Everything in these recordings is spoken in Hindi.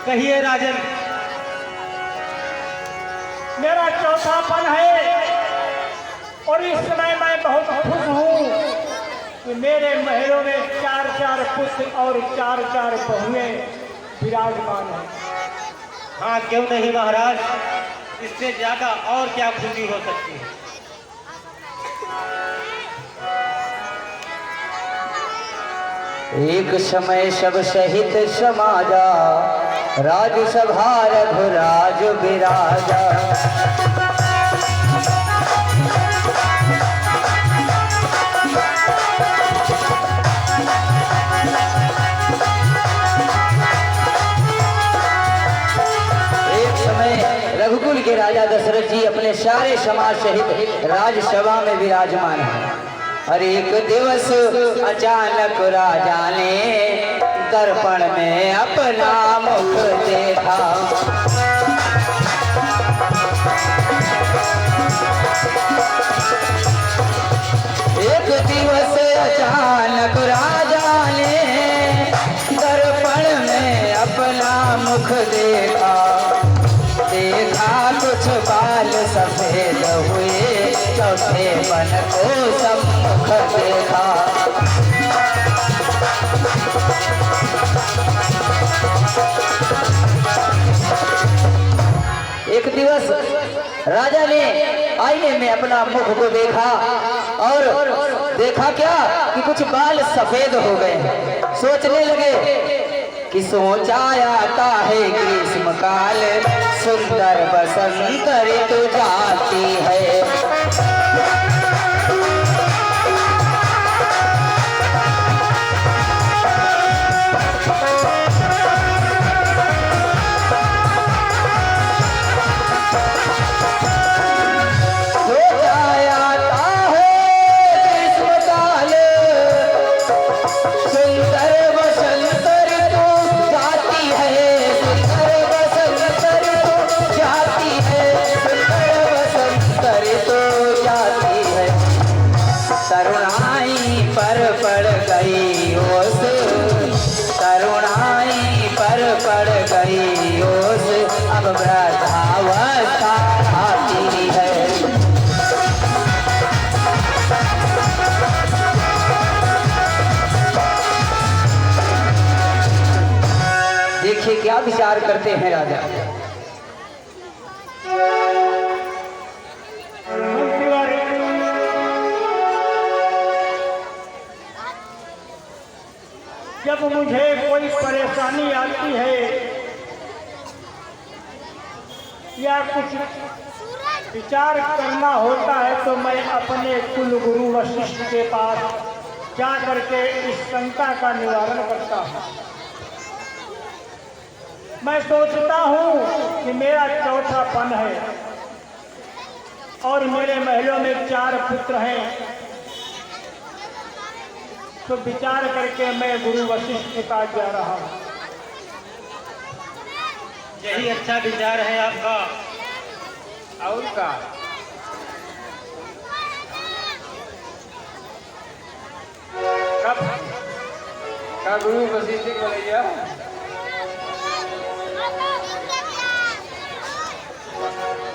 कहिए राजन। मेरा चौथापन है और इस समय मैं बहुत खुश हूँ कि मेरे महलों में 4-4 पुत्र और 4-4 बहुएं विराजमान हैं। हाँ क्यों नहीं महाराज, इससे ज्यादा और क्या खुशी हो सकती है। एक समय सब सहित समाजा, राजसभा रघुराज विराजा। एक समय रघुकुल के राजा दशरथ जी अपने सारे समाज सहित राजसभा में विराजमान हैं। और एक दिवस अचानक राजा ने दर्पण में अपना मुख देखा। एक दिवस अचानक राजा ने दर्पण में अपना मुख देखा। देखा कुछ बाल सफेद हुए, चौथे बन को सम्मुख देखा। एक दिवस राजा ने आईने में अपना मुख को देखा और देखा क्या कि कुछ बाल सफेद हो गए। सोचने लगे कि सोचा आता है ग्रीष्म काल, सुंदर बसंत ऋतु जाती है। देखिए क्या विचार करते हैं राजा। जब मुझे कोई परेशानी आती है या कुछ विचार करना होता है तो मैं अपने कुल गुरु वशिष्ठ के पास जा करके इस शंका का निवारण करता हूँ। मैं सोचता हूँ कि मेरा चौथापन है और मेरे महलों में 4 पुत्र हैं, तो विचार करके मैं गुरु वशिष्ठ के पास जा रहा हूँ। यही अच्छा विचार है आपका। और का कब गुरु वशिष्ठ बोलिए।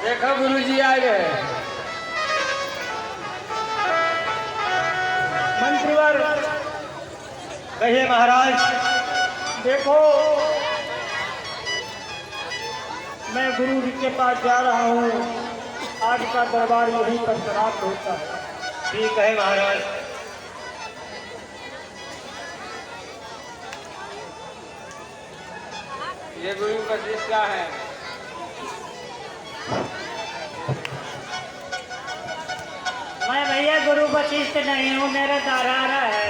देखो गुरु जी आ गए। मंत्रीवर कहिए महाराज। देखो मैं गुरु जी के पास जा रहा हूँ, आज का दरबार यहीं पर समाप्त होता है। ठीक है महाराज। ये गुरु वशिष्ठ क्या है? मैं भैया गुरु वशिष्ठ नहीं हूँ, मेरा दारारा है।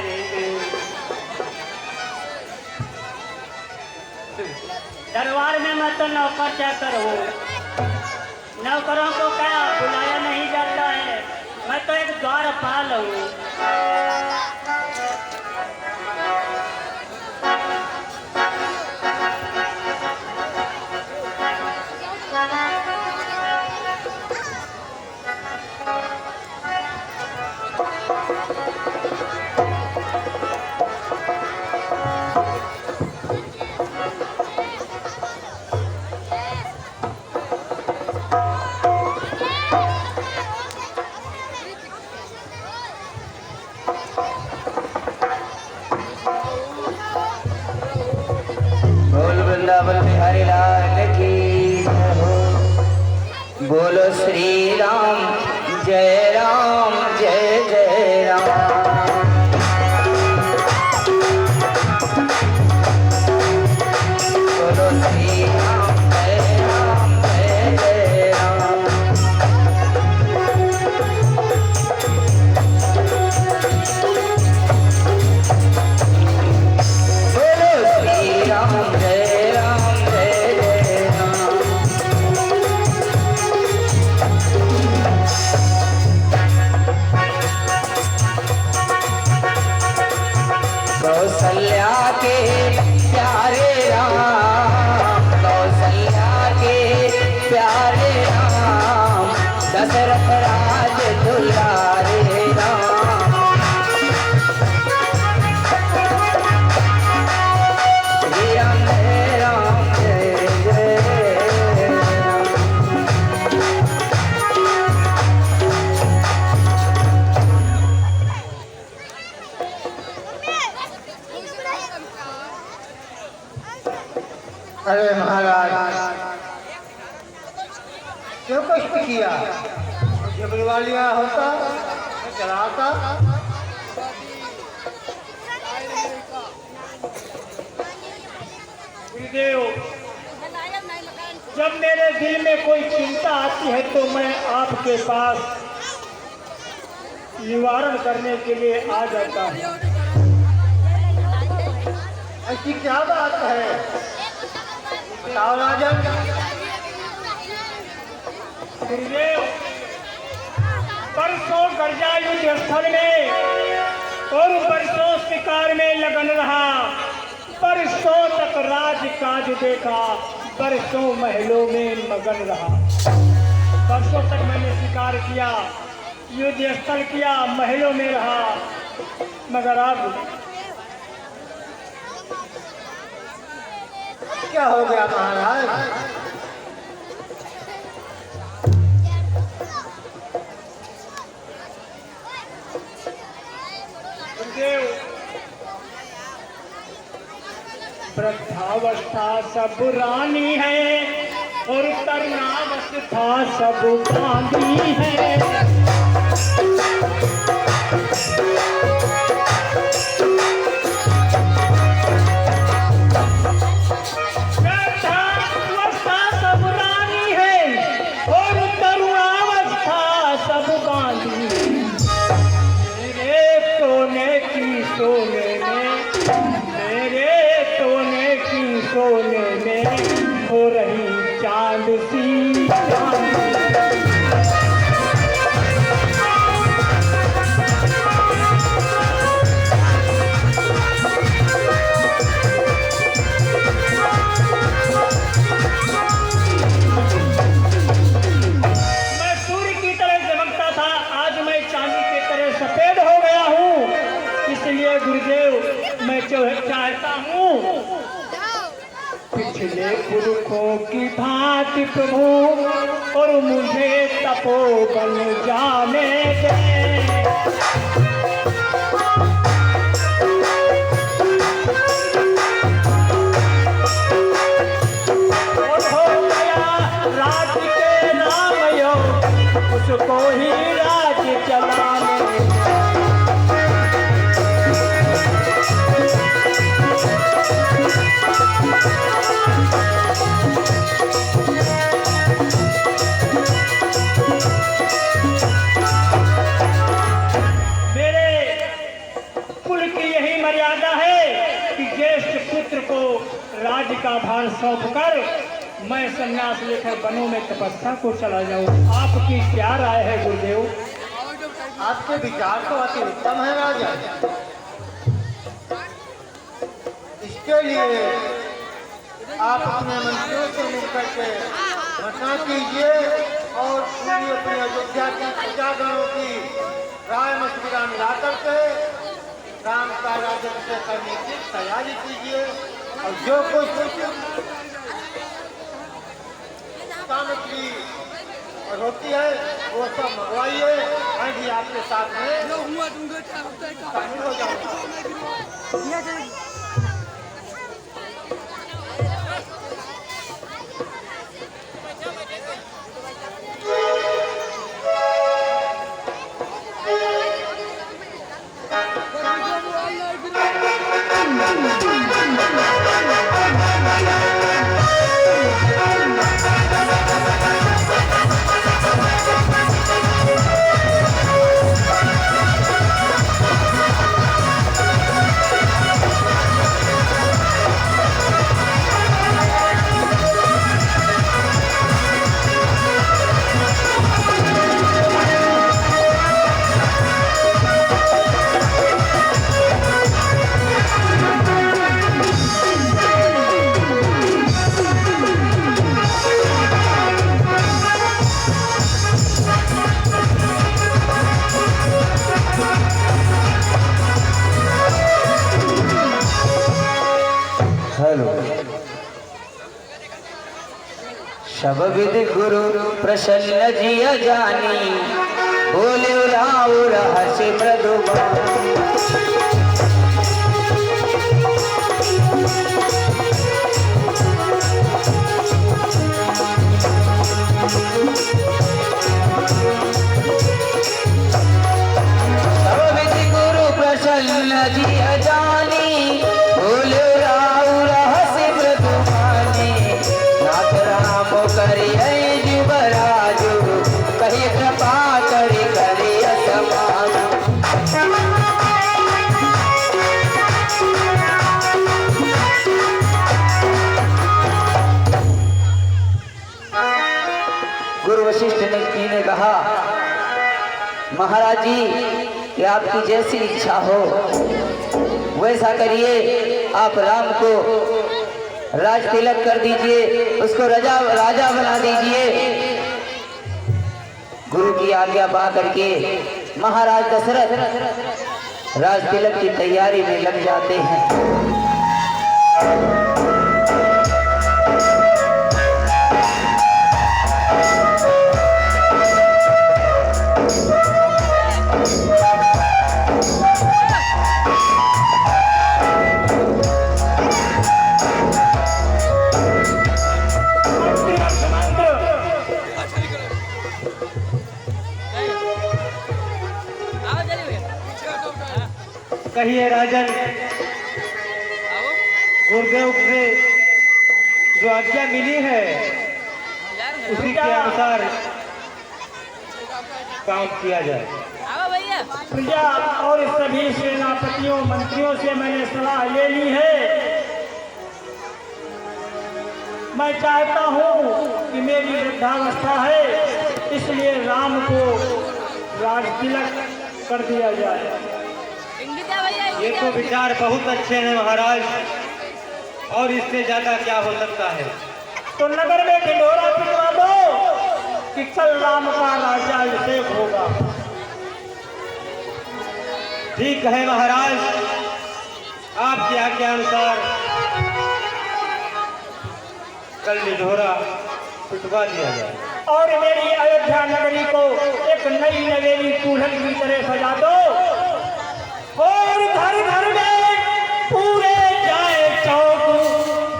दरबार में मैं तो नौकर चाकर हूँ, नौकरों को क्या बुलाया नहीं जाता है। मैं तो एक द्वारपाल हूँ। बोला बिहारी लाल की जय हो। बोलो श्री राम जय राम जय जय राम। बोलो श्री राम जय राम जय जय राम। बोलो श्री राम जय राम जय जय राम। कौशल्या के प्यारे राम, कौशल्या के प्यारे राम, दशरथ राज दुलारे राम। श्री राम जय राम जय जय राम। अरे महाराज क्यों कष्ट किया? जबरवालिया होता चलाता। गुरुदेव, जब मेरे दिल में कोई चिंता आती है तो मैं आपके पास निवारण करने के लिए आ जाता हूँ। ऐसी क्या बात है? बताओ राजन। गुरुदेव, परसों गर्जा युद्ध स्थल में और परसों शिकार में लगन रहा, परसों तक राज काज देखा, परसों महलों में मगन रहा। परसों तक मैंने शिकार किया, युद्ध स्थल किया, महलों में रहा, मगर अब क्या हो गया महाराज? गुरुदेव, वृद्धावस्था सब रानी है और तरुणावस्था सब बांधी है। वृद्धावस्था सब रानी है और तरुणावस्था सब बांधी। मेरे सोने की सोने में, मेरे सोने की सोने में हो रही चांद सी चांद। मैं सूर्य की तरह चमकता था, आज मैं चांदी की तरह सफेद हो गया हूँ। इसलिए गुरुदेव, मैं चाहता हूँ पिछले पुरखों की भांति प्रभु और मुझे तपोवन जाने दे। और हो गया राज के नाम यो, उसको ही राज चलाने दे। राज्य का भार सौंप कर मैं संन्यास लेकर वनों में तपस्या को चला जाऊं। आपकी क्या राय है गुरुदेव? आपके विचार तो अति उत्तम है राजा। इसके लिए आप अपने मंत्रियों से मिलकर के घोषणा कीजिए और पूरी अपनी अयोध्या की प्रजागणों की राय मशविरा मिला करके राम का राज्य करने की तैयारी कीजिए और जो कुछ सामग्री होती है वो सब मंगवाइए। मैं भी आपके साथ में शामिल हो जाऊंगा। हेलो। सब विद गुरु प्रसन्न जिया जानी, बोले राव रहस्य मृदुबानी। जिया जानी, बोले राव रहस्य मृदुबानी। नाथ राम करिए जुबराजु, कही कृपा करी करिय समाज। गुरु वशिष्ठ जी ने कहा, महाराज जी कि आपकी जैसी इच्छा हो वैसा करिए। आप राम को राज तिलक कर दीजिए, उसको राजा बना दीजिए। गुरु की आज्ञा पा करके महाराज दशरथ राज तिलक की तैयारी में लग जाते हैं। कहिए राजन, गुरुदेव से जो आज्ञा मिली है उसी के अनुसार काम किया जाए। प्रजा और सभी सेनापतियों मंत्रियों से मैंने सलाह ले ली है। मैं चाहता हूँ कि मेरी वृद्धावस्था है, इसलिए राम को राज तिलक कर दिया जाए। ये तो विचार बहुत अच्छे हैं महाराज, और इससे ज्यादा क्या हो सकता है। तो नगर में ढिंढोरा पिटवा दो कि कल राम का राज्याभिषेक होगा। ठीक है महाराज, आपकी आज्ञा अनुसार कल ढिंढोरा पिटवा दिया जाए। और मेरी अयोध्या नगरी को एक नई नवेली दुल्हन की तरह सजा दो, और घर घर में पूरे जाए चौक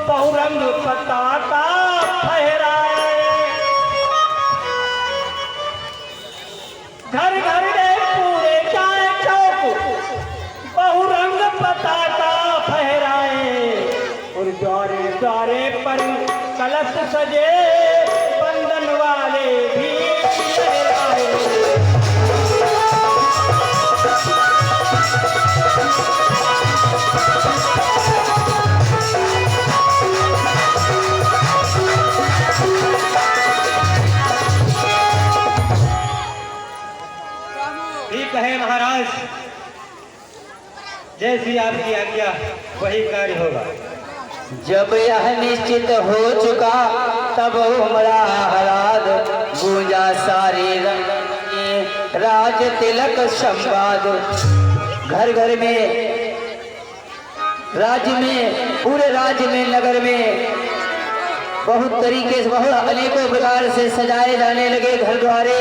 बहुरंग पताका फहराए। घर घर में पूरे जाए चौक बहुरंग पताका फहराए, और द्वारे द्वारे पर कलश सजे बंधन वाले भी लहराए। ठीक है महाराज, जैसी आपकी आज्ञा वही कार्य होगा। जब यह निश्चित हो चुका तब उमड़ा आह्लाद, गूंजा सारे रंग में राज तिलक संवाद। घर घर में, राज्य में, पूरे राज्य में, नगर में बहुत तरीके से, बहुत अनेकों प्रकार से सजाए जाने लगे घर द्वारे,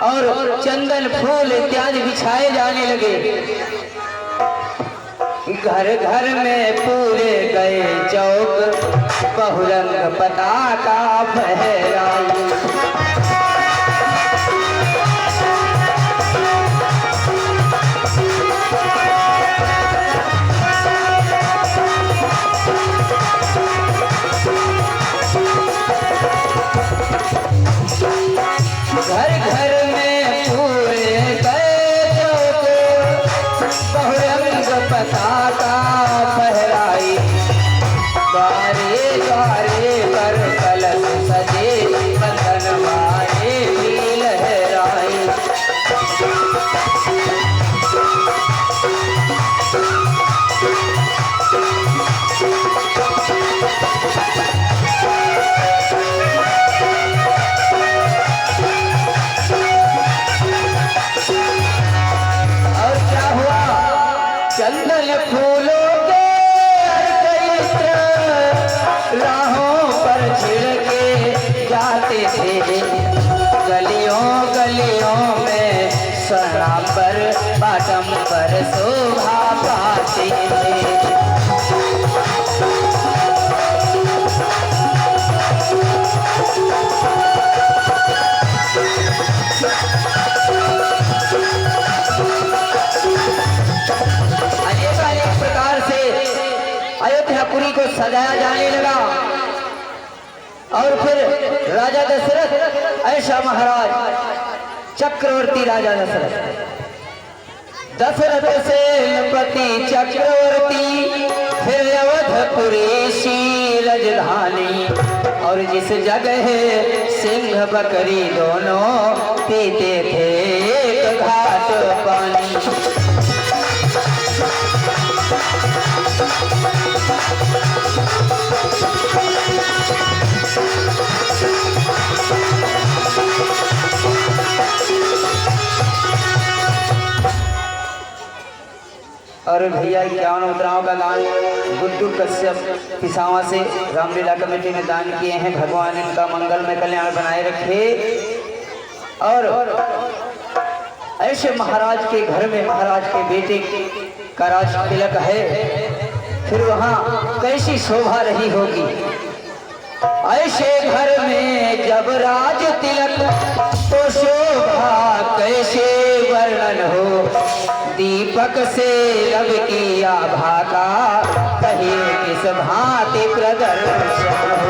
और चंदन फूल इत्यादि बिछाए जाने लगे। घर घर में पूरे गए चौक बहुरंग पताका फहराई। घर घर में पूरे गए चौक बहुरंग पताका फहराई। द्वारे द्वारे पर कलश सजे बंधन वाले भी लहराई। चंदन फूलों के मित्र राहों पर छिड़के जाते थे, गलियों गलियों में सना पर बाटम पर शोभा पाते थे। अनेक प्रकार से अयोध्यापुरी को सजाया जाने लगा और फिर राजा दशरथ ऐसा महाराज चक्रवर्ती राजा दशरथ सेनापति चक्रवर्ती फिर अवधपुरी सी राजधानी और जिस जगह सिंह बकरी दोनों पीते थे एक घाट पानी। और भैया 51 मुद्राओं का दान गुड्डू कश्यप पिसावा से रामलीला कमेटी में दान किए हैं। भगवान इनका मंगलमय कल्याण बनाए रखे। और ऐसे महाराज के घर में महाराज के बेटे का राज तिलक है, फिर वहाँ कैसी शोभा रही होगी। ऐसे घर में जब राज तिलक तो शोभा कैसे वर्णन हो। दीपक से रव की आभा का कहिए किस भांति प्रदर्शन हो।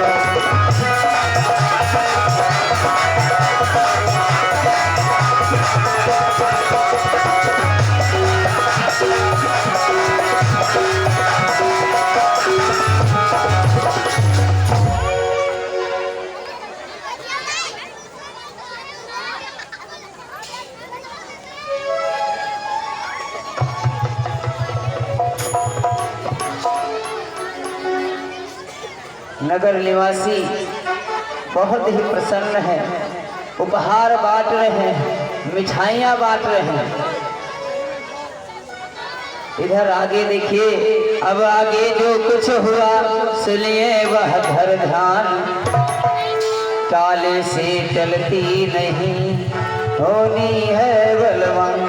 नगर निवासी बहुत ही प्रसन्न है, उपहार बांट रहे हैं, मिठाइयाँ बांट रहे हैं। इधर आगे देखिए, अब आगे जो कुछ हुआ सुनिए वह धर ध्यान। टाले से टलती नहीं होनी है बलवान।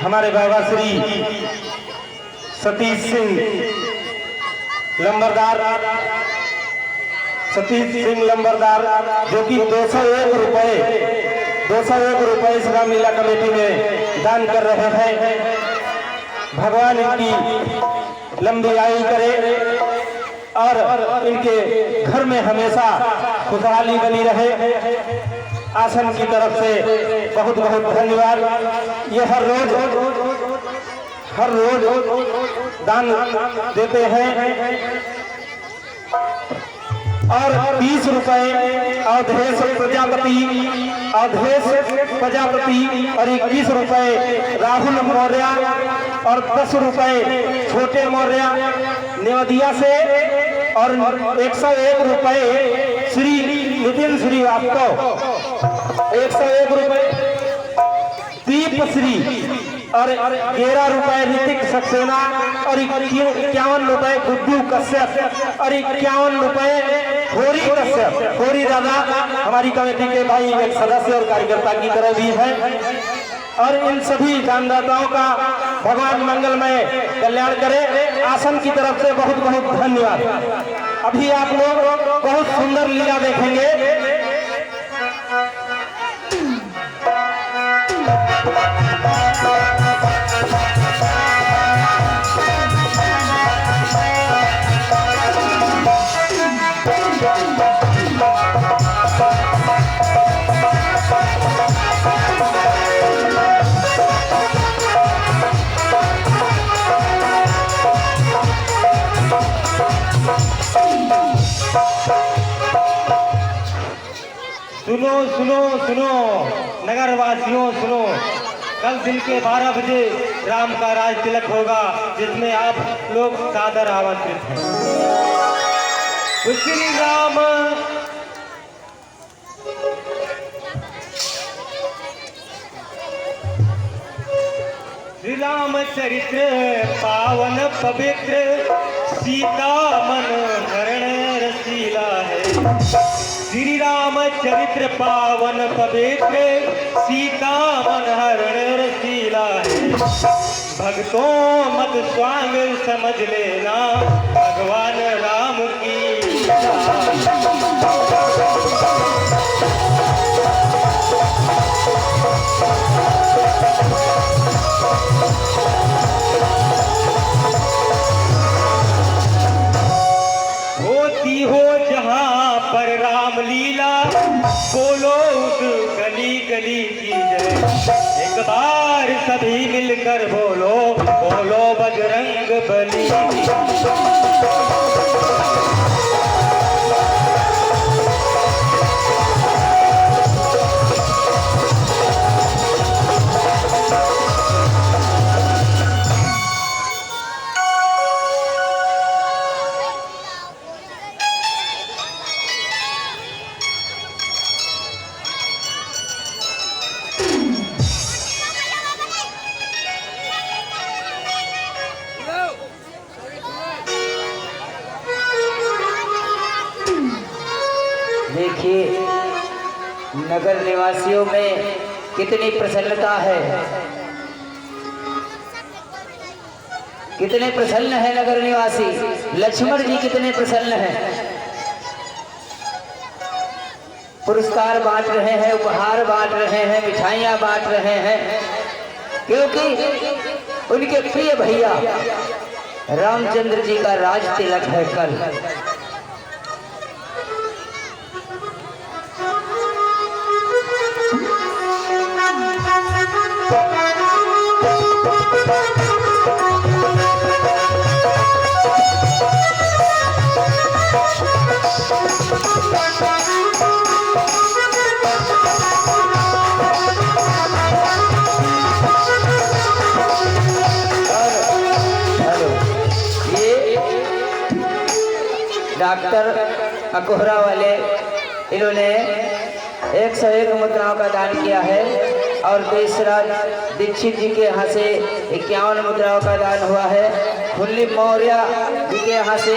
हमारे बाबा श्री सतीश सिंह लंबरदार जो कि 201 रुपए इस रामलीला कमेटी में दान कर रहे हैं। भगवान इनकी लंबी आयु करे और इनके घर में हमेशा खुशहाली बनी रहे। आश्रम की तरफ से बहुत बहुत धन्यवाद। ये हर रोज दान देते हैं। और 20 रुपए अवधेश प्रजापति और 21 रुपए राहुल मौर्य और 10 रुपए छोटे मौर्य नेवदिया से और 101 रुपए श्री नितिन श्रीवास्तव, 101 रुपए दीप श्री और 11 रुपए ऋतिक सक्सेना और 51 रुपए गुड्डू कश्यप और 51 रुपए होरी कश्यप। होरी दादा हमारी कमेटी के भाई एक सदस्य और कार्यकर्ता की तरह भी है। और इन सभी दानदाताओं का भगवान मंगलमय कल्याण करे। आश्रम की तरफ से बहुत बहुत धन्यवाद। अभी आप लोग बहुत सुंदर लीला देखेंगे। सुनो सुनो सुनो नगरवासियों सुनो, कल दिन के 12 बजे राम का राज तिलक होगा, जिसमें आप लोग सादर आमंत्रित हैं। श्री राम श्री राम चरित्र पावन पवित्र, सीता मन हरण रसीला है। श्री राम चरित्र पावन पवित्र, सीता मन हरण रसीला है। भक्तों मत स्वांग समझ लेना, भगवान राम की होती हो जहाँ पर रामलीला, बोलो उस गली गली की जय। एक बार सभी मिलकर बोलो, बोलो बजरंग बली। देखिए नगर निवासियों में कितनी प्रसन्नता है, कितने प्रसन्न है नगर निवासी। लक्ष्मण जी कितने प्रसन्न हैं, पुरस्कार बांट रहे हैं, उपहार बांट रहे हैं, मिठाइयाँ बांट रहे हैं, क्योंकि उनके प्रिय भैया रामचंद्र जी का राज तिलक है कल। डॉक्टर अकोहरा वाले इन्होंने 101 मुद्राओं का दान किया है, और देशराज दीक्षित जी के यहाँ से 51 मुद्राओं का दान हुआ है। खुल्ली मौर्य जी के यहाँ से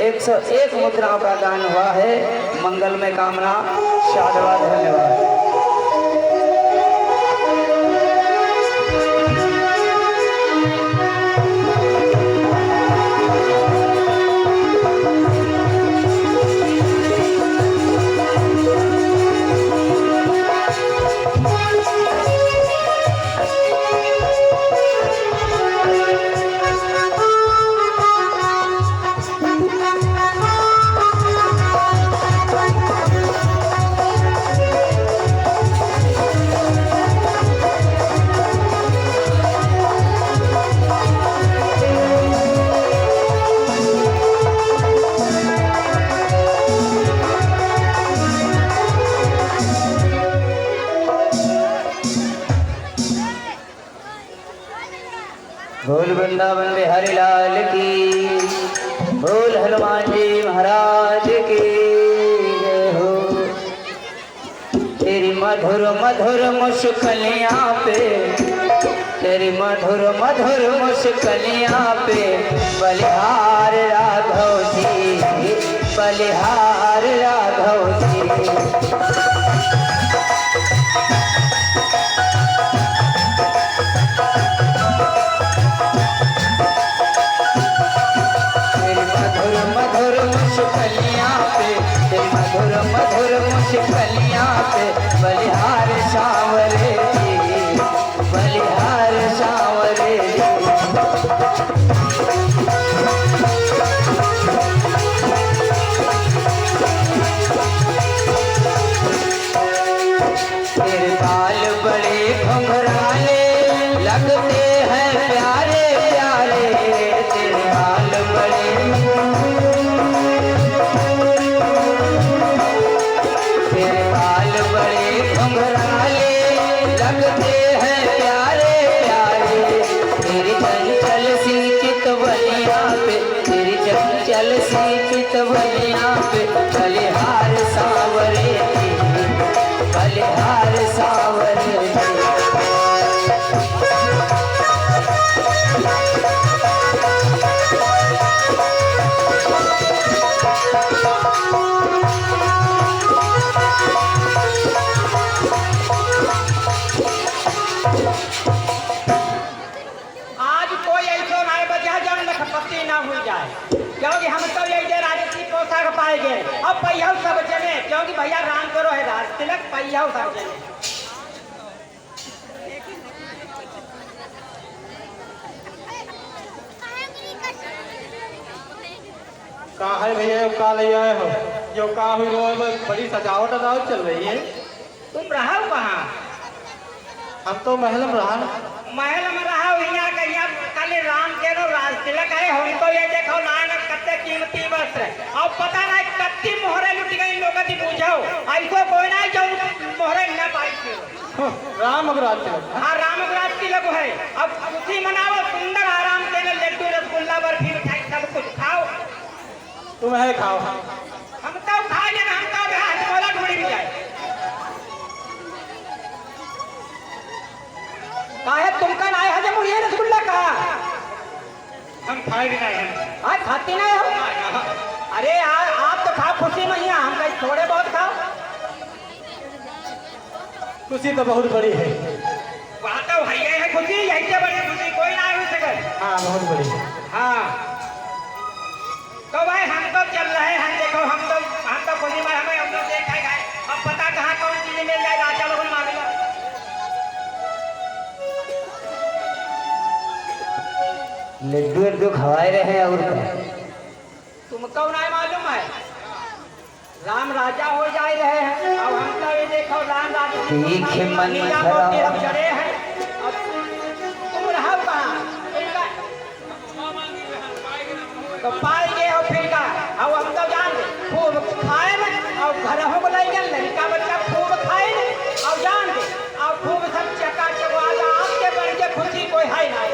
101 मुद्राओं का दान हुआ है। मंगलमय कामना, साधुवाद, धन्यवाद। बोल वृंदावन बिहारी लाल की, बोल हनुमान जी महाराज की जय हो। तेरी मधुर मधुर मुस्कलियाँ पे, तेरी मधुर मधुर मुस्कलियाँ पे, बलिहार राघव जी, बलिहार राघव जी। मधुर मुस्कान मधुर मधुर मुश्किलियाँ पे बलिहार सांवरे जी, बलिहार सांवरे जी। तेरे बाल बड़े घुंघराले लगते हैं प्यारे प्यारे, तेरे बाल बड़े, तेरे बाल बड़े घुंघराले लगते हैं प्यारे प्यारे, तेरी चंचल सी चितवनिया पे, तेरी चंचल सी चितवनिया पे बलिहार सांवरे जी, बलिहार सांवरे जी। आज कोई ऐसो ना बचा जब लखपति ना हो जाए, क्योंकि हम तो ये राजनीति पोशाक पाएंगे। अब पहिया सब चले, क्योंकि भैया राम करो है राज तिलक पहिया सब चले। कहाँ है भैया, कहाँ ले आए हो? जो कहाँ हुई वो में बड़ी सजावट अदावट चल रही है। तुम रहा कहाँ? हम तो महल में रहा। महल में रहा यहाँ कहीं कल राम के रो राज तिलक है। हम तो ये देखो लाइन कत्ते कीमती वस्त्र और पता नहीं कत्ती मोहरे लुट गई लोग की पूछो ऐसो कोई नहीं जो मोहरे न पाई थी। राम अग्रवाल तिलक। हाँ राम अग्रवाल तिलक है। अब खुशी मनाओ, सुंदर आराम से लड्डू रसगुल्ला बर्फी मिठाई सब कुछ खाओ। तुम है खाओ। हम तो खाएंगे, हम तो बोला ढूंढी भी जाए। काहे तुमका ना है जब ये रसगुल्ला का हम खाए भी नहीं हैं। आज खाती नहीं हो? अरे यार आप तो खाओ खुशी में, यहाँ हम कहीं थोड़े बहुत खाओ। खुशी तो बहुत बड़ी है। वहाँ तो भैया है खुशी, यही से बड़ी खुशी कोई ना हो सके। हाँ बहुत बड़ी है। हाँ तो भाई हम तो चल रहे हैं, देखो हम तो खुशी में हमें हम लोग देखा गए। अब पता कहाँ कौन चीज मिल जाए, राजा लोगों ने मालूम। लड्डू लड्डू खवाए रहे हैं और क्या? तुमको नहीं मालूम है राम राजा हो जाए रहे हैं। अब हम तो ये देखो राम राजा तीखे मन नीला खरा। मोती हम चढ़े हैं। अब तुम रहो कहाँ? तो पाएंगे और फिर का अब हम तो जान दे खूब खाए में और घर हो गए लड़का बच्चा खूब खाए और जान दे और खूब सब चका चकवाला आपके बढ़ के खुशी कोई है नहीं।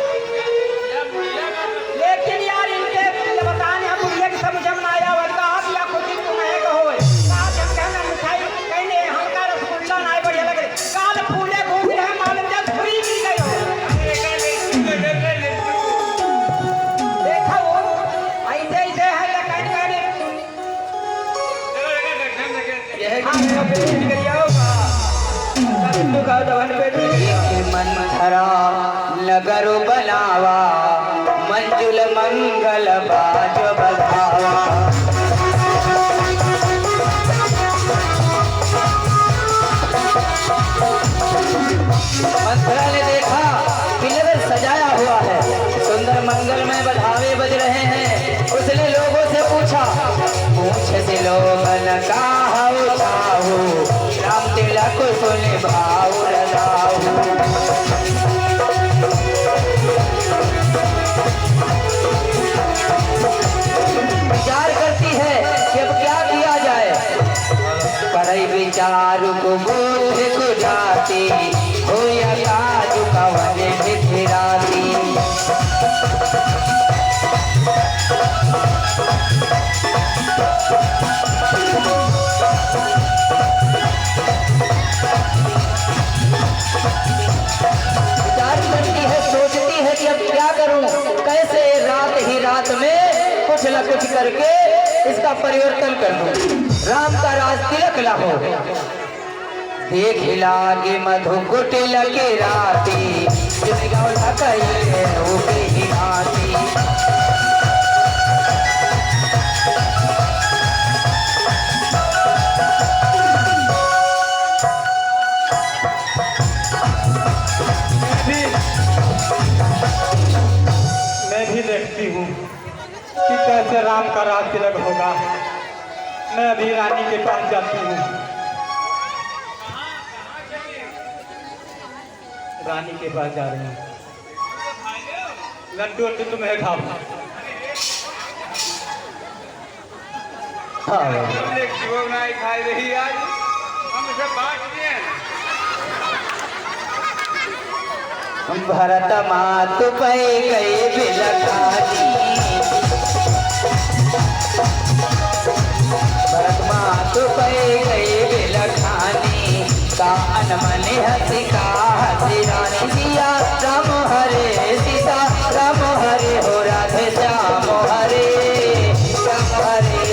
लेकिन यार इनके बताने हम बुढ़िया की समझ में आया वर्गा आप या खुशी तुम्हें कहो हम कहना मिठाई कहने हमका रसगुल्ला नहीं बढ़िया लगे काल फूले घूम रहे मालूम जब फ्री मिल गई हो। देखा वो ऐसे ऐसे है लकड़ करे मन धरा नगर बनावा मंजुल मंगल बाज बधावा। मंथरा ने देखा कि नगर सजाया हुआ है, सुंदर मंगल में बधावे बज रहे हैं। उसने लोगों से पूछा, पूछ से लोगन का हो राम तिलक सुने भाव रजाऊ। विचार करती है कि अब क्या किया जाए। करई विचार को बोध को जाती हो या काजू का वने भिराती। विचार करती है, सोचती है कि अब क्या करूं, कैसे रात ही रात में कुछ न कुछ करके इसका परिवर्तन कर दूं। राम का राज तिलक लाहो। देख लागे मधु कुटिल के राती वो ही आती। मैं अभी रानी के पास जाती हूँ। रानी के पास जा रही हूँ। लड्डू वड्डू तुम्हें खाओ। खाई रही आज हम इसे बांट दिए। भरत मात पे गए बिलखानी, भरत मात पे गए बिलखानी, का अनमने हंसी का हंसी रानी सिया राम हरे सीता राम हरे हो राधे श्याम हरे श्याम हरे।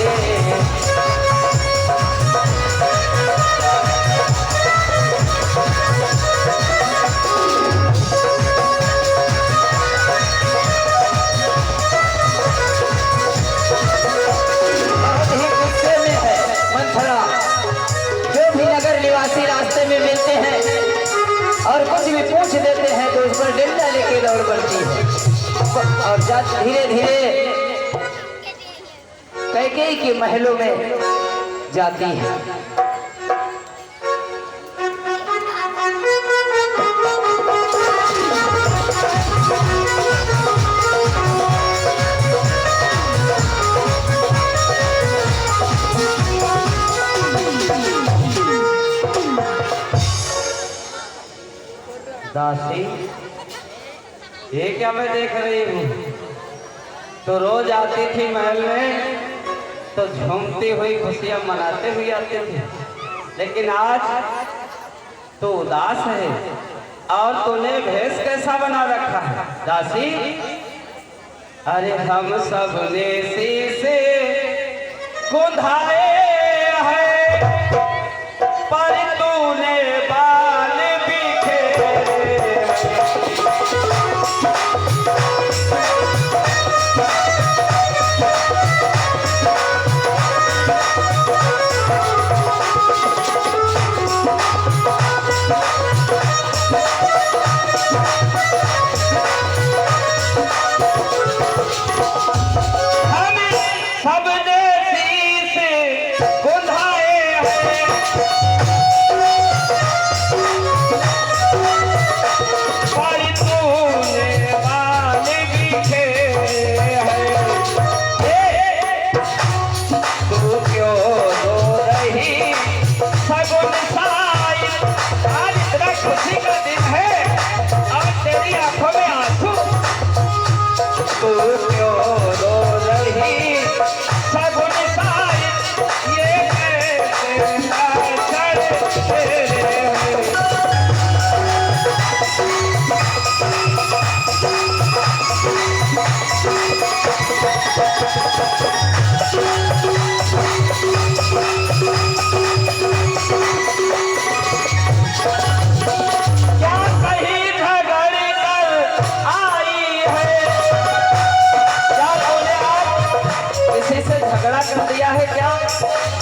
रास्ते में मिलते हैं और कुछ भी पूछ देते हैं तो उस पर डंडा लेके दौड़ पड़ती है और धीरे धीरे कैकेयी के महलों में जाती है। दासी, ये क्या मैं देख रही हूँ? तो रोज आती थी महल में तो झूमती हुई खुशियाँ मनाते हुए आती थी, लेकिन आज तो उदास है। और तूने भेष कैसा बना रखा है दासी? अरे हम सब ने शीशे कुंधाए हैं पर तूने बाल कर दिया है क्या?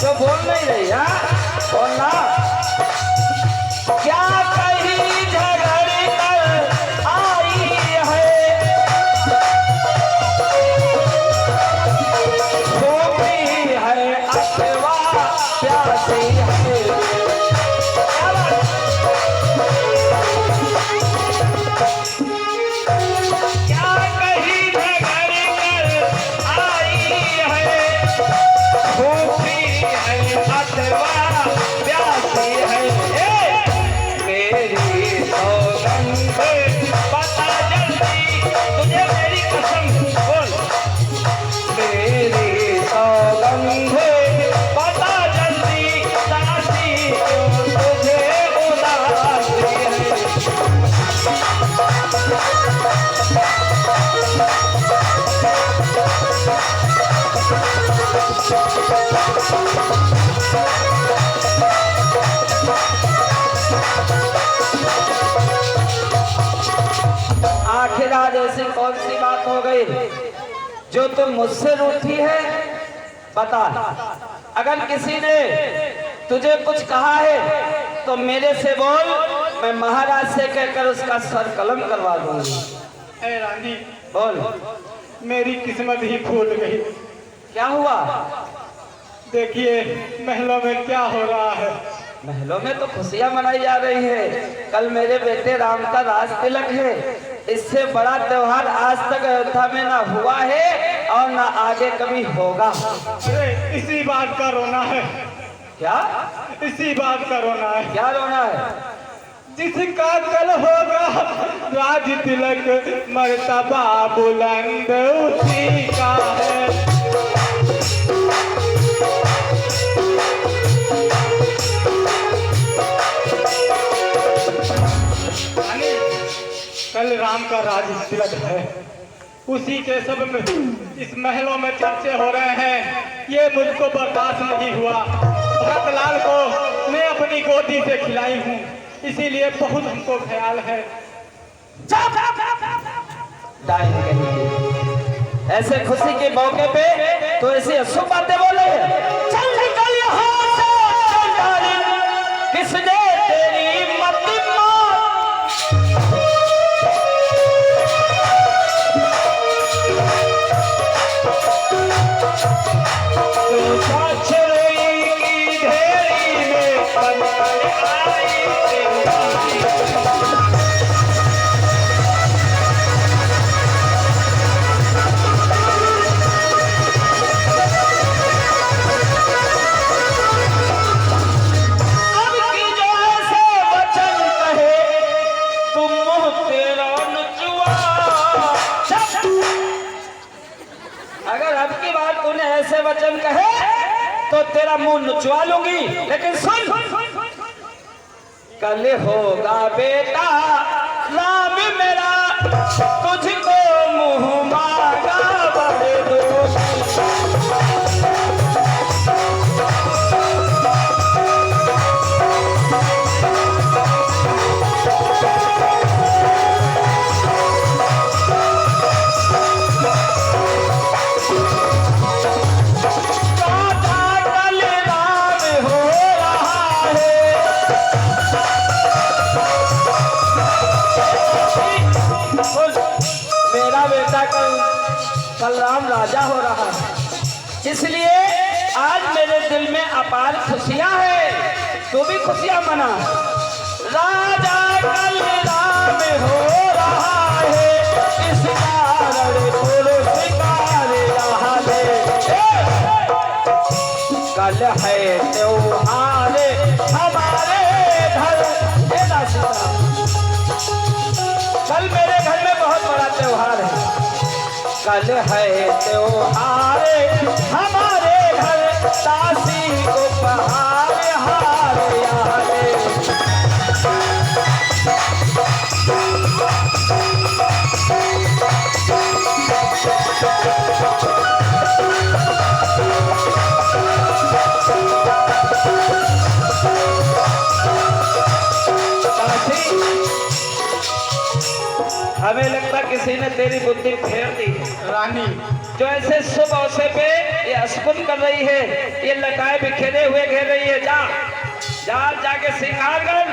जो बोल नहीं रही है बोलना। क्या कहीं झगड़ कर आई है, भूखी है अथवा प्यासी है। क्या कहीं झगड़ कर आई है, भूखी है अथवा प्यासी है। मेरी सौगंध बता जल्दी, तुझे मेरी कसम बोल। मेरी सौगंध बता जल्दी, दासी क्यों तुझे उदासी है। आखिर आज ऐसी कौन सी बात हो गई जो तुम मुझसे रूठी है? बता। अगर किसी ने तुझे कुछ कहा है तो मेरे से बोल, मैं महाराज से कहकर उसका सर कलम करवा दूंगी। ए रानी, बोल। मेरी किस्मत ही फूट गई। क्या हुआ? देखिए महलों में क्या हो रहा है। महलों में तो खुशियां मनाई जा रही है। कल मेरे बेटे राम का राज तिलक है। इससे बड़ा त्योहार आज तक अयोध्या में ना हुआ है और ना आगे कभी होगा। अरे इसी बात का रोना है। क्या? इसी बात का रोना है। क्या रोना है? जिसका कल होगा राज तिलक मर्तबा बुलंद उसी का है। कल राम का राज तिलक है, उसी के सब में इस महलों में चर्चे हो रहे हैं। ये मुझको बर्दाश्त नहीं हुआ। भरतलाल को मैं अपनी गोदी से खिलाई हूँ, इसीलिए बहुत हमको ख्याल है। ऐसे खुशी के मौके पे तो ऐसी अशुभ बातें बोले। चल निकल यहाँ से चंडाली, किसने तेरी मति ऐसे वचन कहे तो तेरा मुंह नुचवा लूंगी। लेकिन सुन, कल होगा बेटा राम मेरा, तुझको मुंह मांगा बड़े कल राम राजा हो रहा है, इसलिए आज मेरे दिल में अपार खुशियां हैं। तू भी खुशियां मना। राजा कल राम हो रहा है, इस कारण पुरुष कार्य रहा है। कल है त्योहार हमारे घर। कल मेरे घर में बहुत बड़ा त्योहार है। कल है त्योहार हमारे घर, दासी उपहार हार यारे। हमें लगता किसी ने तेरी बुद्धि फेर दी है। रानी जो ऐसे शुभ अवसर पे ये अस्कुन कर रही है, ये लटाए बिखेरे हुए घेर रही है। जा जा जाके श्रृंगार कर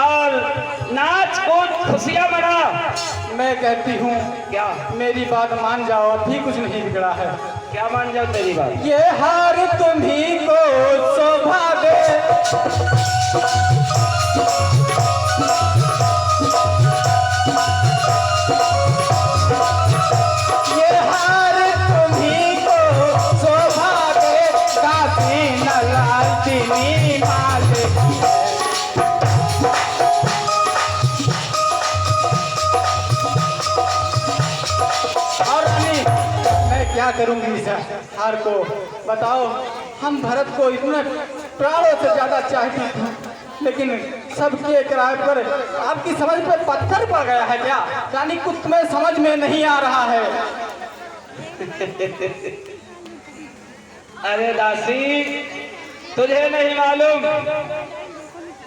और नाच कूद खुशियां मना। मैं कहती हूँ क्या? मेरी बात मान जाओ, अभी कुछ नहीं बिगड़ा है। क्या मान जाओ तेरी बात? ये हार तुम्ही को शोभा दे, ये हार तुम्ही को शोभा दे, काफी न लालची माले। और रानी मैं क्या करूंगी इस हार को? बताओ, हम भरत को इतना प्राणों से ज्यादा चाहती थी, लेकिन सबके किराए पर आपकी समझ पे पत्थर पड़ गया है क्या? रानी कुछ तुम्हें समझ में नहीं आ रहा है। अरे दासी, तुझे नहीं मालूम,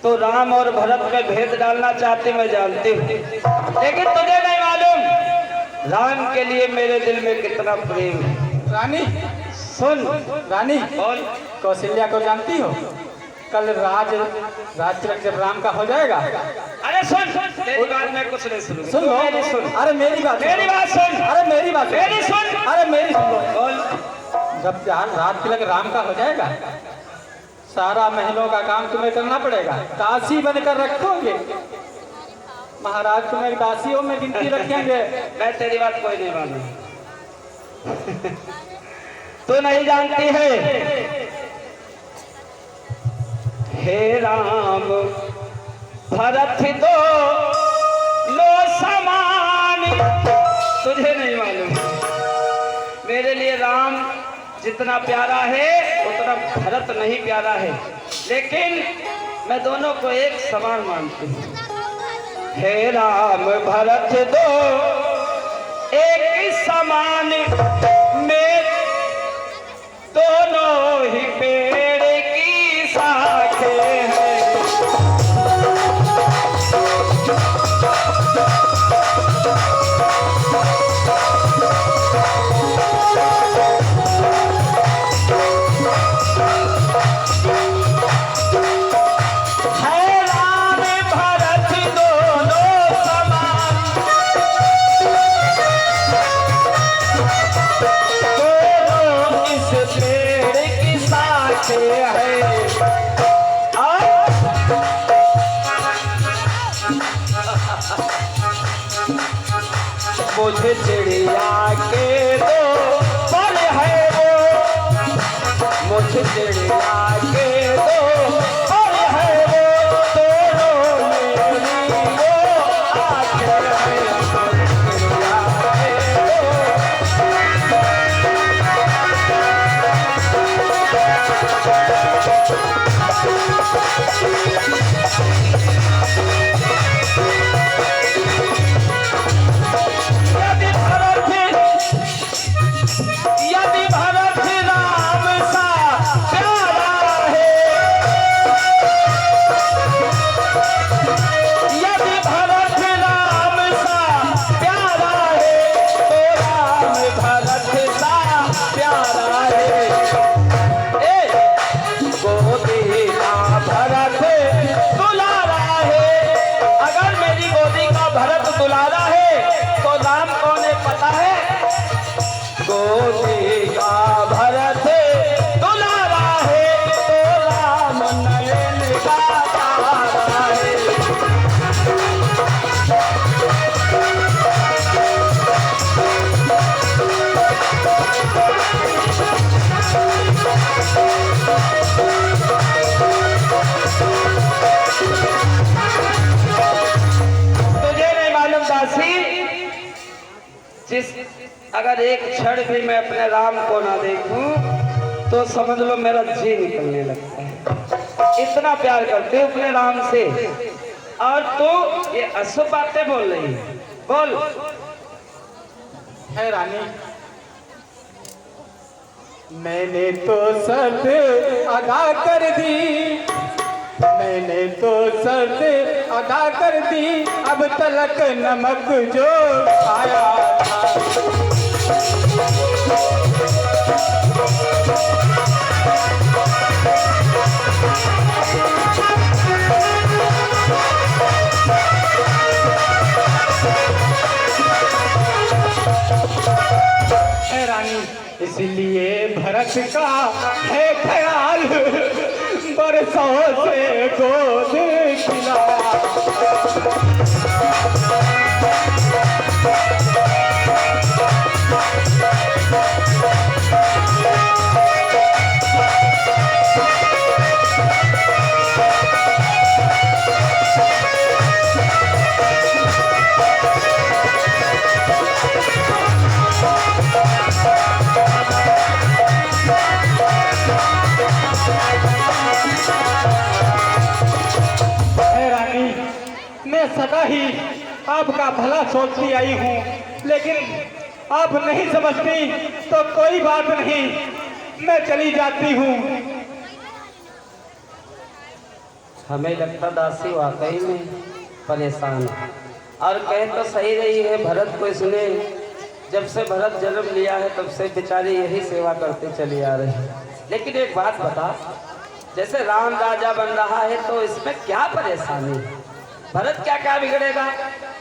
तो राम और भरत में भेद डालना चाहती मैं जानती हूँ, लेकिन तुझे नहीं मालूम राम के लिए मेरे दिल में कितना प्रेम है। रानी सुन। रानी बोल। कौशल्या को जानती हो? कल राज तिलक जब राम का हो जाएगा। अरे सुन, तेरी बात मैं कुछ नहीं सुनूंगा। सुन लो। मेरी सुन। अरे मेरी बात सुन। अरे मेरी बात मेरी सुन। अरे मेरी सुन लो। बोल। जब रात तिलक राम का हो जाएगा, सारा महलों का काम तुम्हें करना पड़ेगा। दासी बनकर रखोगे, महाराज तुम्हें दासियों में गिनती रखेंगे। मैं तेरी बात कोई नहीं मानू। तो नहीं जानती है हे राम भरत दो लो समान, तुझे नहीं मालूम मेरे लिए राम जितना प्यारा है उतना भरत नहीं प्यारा है, लेकिन मैं दोनों को एक समान मानती हूँ। हे राम भरत दो एक समान, में दोनों ही पेड़ की शाखें हैं। मुझे चिड़िया के दो पर है वो, मुझे चिड़िया के दो पर है वो, दोनों मेरी वो आंखें हैं। चिड़िया के यदि भरत राम सा प्यारा है, यदि भरत राम सा प्यारा है, तो राम भरत सा प्यारा है। गोदी का भरत दुलारा है, अगर मेरी गोदी का भरत दुलारा है तो राम कौन है पता है? गोदी का भरत दुलारा है, तो राम नयन का तारा है। तुझे नहीं मालूम दासी, जिस अगर एक क्षण भी मैं अपने राम को ना देखूं तो समझ लो मेरा जी निकलने लगता है। इतना प्यार करते हो अपने राम से, और तू ये अशुभ बातें बोल रही है। बोल। है रानी, मैंने तो शर्त अदा कर दी, मैंने तो शर्त अदा कर दी, अब तलक नमक जो खाया था। है रानी, इसलिए भरत का है ख्याल, बरसों से गोद खिलाया। मैं सदा ही आपका भला सोचती आई हूँ, लेकिन आप नहीं समझती तो कोई बात नहीं, मैं चली जाती हूँ। हमें लगता दासी वाकई में परेशान है, और कहे तो सही रही है। भरत को इसने जब से भरत जन्म लिया है तब से बेचारी यही सेवा करते चली आ रही है। लेकिन एक बात बता, जैसे राम राजा बन रहा है तो इसमें क्या परेशानी है? भरत क्या क्या बिगड़ेगा?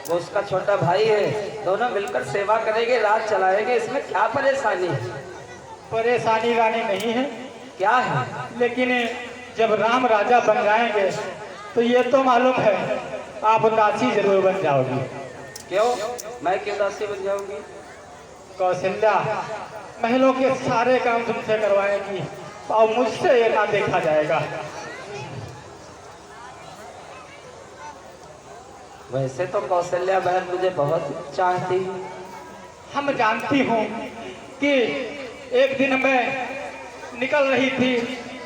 वो उसका छोटा भाई है, दोनों मिलकर सेवा करेंगे, राज चलाएंगे, इसमें क्या परेशानी है? परेशानी रानी नहीं है, क्या है? लेकिन जब राम राजा बन जाएंगे तो ये तो मालूम है आप दासी जरूर बन जाओगी। क्यों? मैं क्यों दासी बन जाऊंगी? कौशल्या महलों के सारे काम तुमसे करवाएगी और मुझसे ये ना देखा जाएगा। वैसे तो कौशल्या बहन मुझे बहुत चाहती है। हम जानती हूँ कि एक दिन मैं निकल रही थी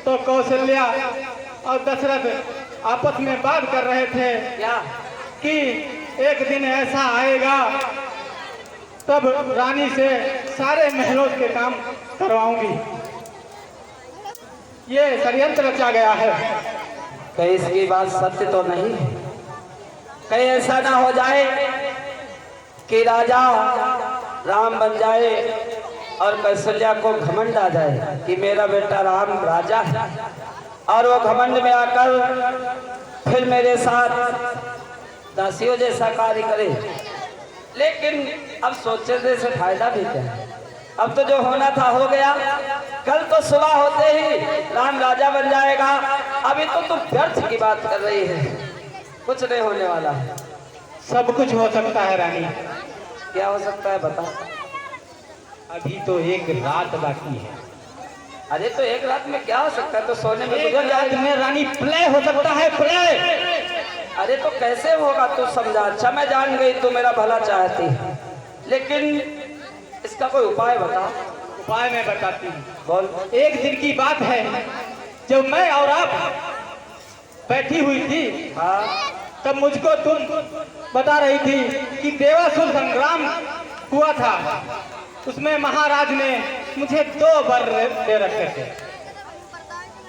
तो कौशल्या और दशरथ आपस में बात कर रहे थे क्या? कि एक दिन ऐसा आएगा तब रानी से सारे महलों के काम करवाऊंगी। ये षड्यंत्र रचा गया है। कहीं इसकी बात सत्य तो नहीं? कहीं ऐसा ना हो जाए कि राजा राम बन जाए और कौशल्या को घमंड आ जाए कि मेरा बेटा राम राजा है, और वो घमंड में आकर फिर मेरे साथ दासियों जैसा कार्य करे। लेकिन अब सोचने से फायदा भी क्या है? अब तो जो होना था हो गया। कल तो सुबह होते ही राम राजा बन जाएगा। अभी तो तुम व्यर्थ की बात कर रही है, कुछ नहीं होने वाला है। सब कुछ हो सकता है रानी। क्या हो सकता है बता? अभी तो एक रात बाकी है। अरे तो एक रात में क्या हो सकता है? तो सोने में एक गुजर रात जाएगा। में रानी प्ले हो सकता है, प्ले। अरे तो कैसे होगा तू समझा। अच्छा मैं जान गई तू मेरा भला चाहती है, लेकिन इसका कोई उपाय बता। उपाय मैं बताती हूँ। बोल। एक दिन की बात है जब मैं और आप बैठी हुई थी, हाँ तब मुझको तुम बता रही थी कि देवासुर संग्राम हुआ था, उसमें महाराज ने मुझे 2 वर दे रखे थे,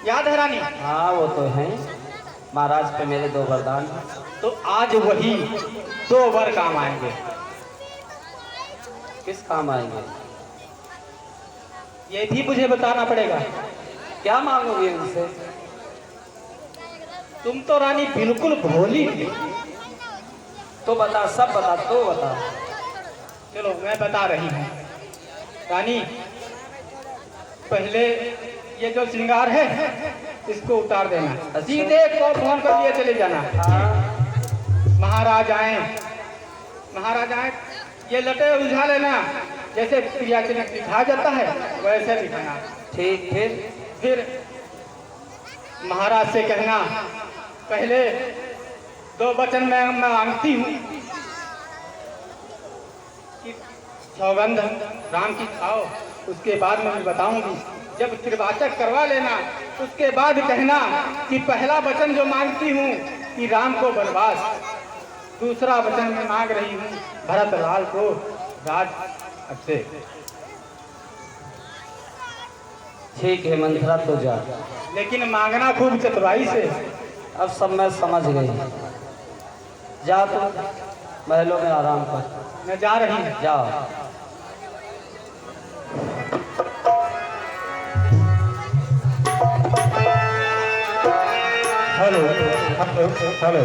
याद है रानी? हाँ वो तो है, महाराज पे मेरे 2 वरदान हैं। तो आज वही 2 वर काम आएंगे। किस काम आएंगे? ये भी मुझे बताना पड़ेगा। क्या मांगोगे उनसे? तुम तो रानी बिल्कुल भोली थी। तो बता, सब बता, तो बता। चलो मैं बता रही हूँ रानी। पहले ये जो श्रृंगार है इसको उतार देना, अच्छा। सीधे को फोन कर लिए चले जाना। हाँ महाराज आए, महाराज आए, ये लटे उलझा लेना, जैसे क्रिया चिन्ह दिखा जाता है वैसे दिखाना। ठीक। फिर महाराज से कहना, पहले 2 वचन मैं मांगती हूँ कि सौगंध राम की खाओ, उसके बाद मैं बताऊंगी। जब त्रिवाचक करवा लेना उसके बाद कहना कि पहला वचन जो मांगती हूँ कि राम को वनवास, दूसरा वचन मैं मांग रही हूँ भरत लाल को राज अभिषेक। ठीक है मंथरा, तो जा। लेकिन मांगना खूब चतुराई से। अब सब मैं समझ गई। जा तू महलों में आराम कर। मैं जा रही हूँ। जाओ। हेलो हेलो,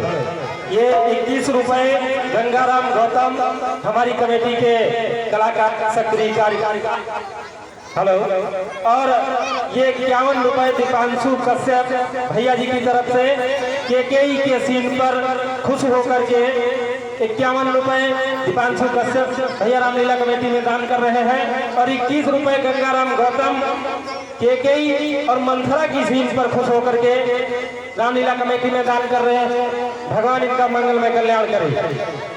ये 21 रुपए गंगाराम गौतम हमारी कमेटी के कलाकार सक्रिय कार्यकारी। हेलो, और ये 51 रुपए दीपांशु कश्यप भैया जी की तरफ से केकेई के सीन पर खुश होकर के 51 रुपए दीपांशु कश्यप भैया रामलीला कमेटी में दान कर रहे हैं, और 21 रुपए गंगाराम गौतम केकेई और मंथरा की सीन पर खुश होकर के रामलीला कमेटी में दान कर रहे हैं। भगवान इनका मंगलमय कल्याण करे।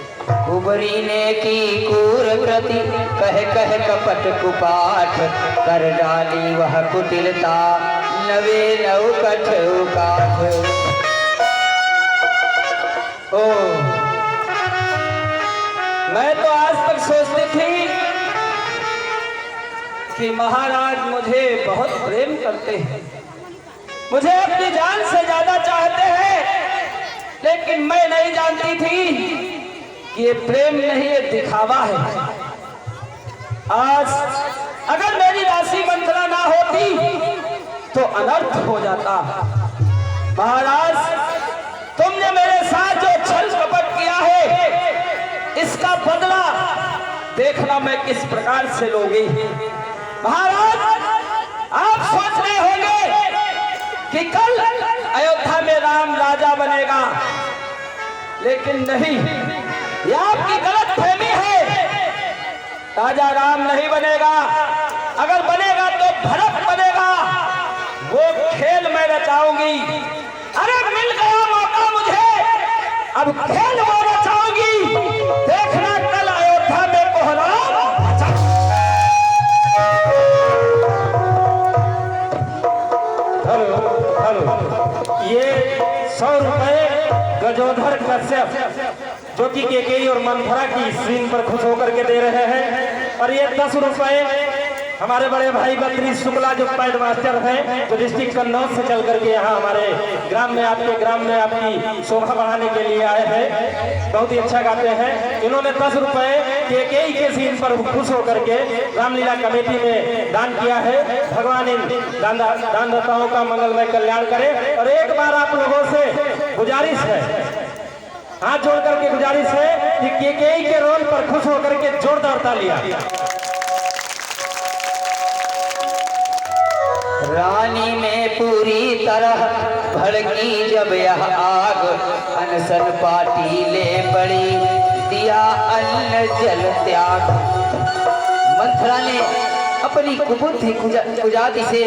कुबरी ने की कूर कृति कह कह कपट कुपाठ कर डाली वह कुटिलता नवे नव कठ। ओ मैं तो आज तक सोचती थी कि महाराज मुझे बहुत प्रेम करते हैं, मुझे अपनी जान से ज्यादा चाहते हैं, लेकिन मैं नहीं जानती थी कि ये प्रेम नहीं, ये दिखावा है। आज अगर मेरी दासी मंथरा ना होती तो अनर्थ हो जाता। महाराज तुमने मेरे साथ जो छल कपट किया है इसका बदला देखना मैं किस प्रकार से लूंगी। महाराज आप सोच रहे होंगे कि कल अयोध्या में राम राजा बनेगा, लेकिन नहीं, यह आपकी गलत फहमी है। राजा राम नहीं बनेगा, अगर बनेगा तो भरत बनेगा। वो खेल मैं रचाऊंगी। अरे मिल गया मौका मुझे, अब खेल वो रचाऊंगी। देखना कल अयोध्या में कोहराम। हेलो हेलो, ये 100 रुपए गजोधर कश्यप जो कि केकेई और मंथरा की स्क्रीन पर खुश होकर के दे रहे हैं, और ये 10 रुपए हमारे बड़े भाई बद्री शुक्ला जो पैड मास्टर हैं, जो डिस्ट्रिक्ट कन्नौज से चल करके यहाँ हमारे ग्राम में, आपके ग्राम में आपकी शोभा बढ़ाने के लिए आए हैं। बहुत ही अच्छा गाते हैं। इन्होंने 10 रुपए केकेई के सीन पर खुश होकर के रामलीला कमेटी में दान किया है। भगवान इन दानदाताओं का मंगलमय कल्याण करे। और एक बार आप लोगों से गुजारिश है, हाथ जोड़ करके गुजारिश है कि केकेई के रोल पर खुश होकर के जोरदार तालियां। रानी में पूरी तरह भड़की जब यह आग, अनशन पार्टी ले पड़ी, दिया अन्न जल त्याग। मंथरा ने अपनी कुबुद्धि कुजाति से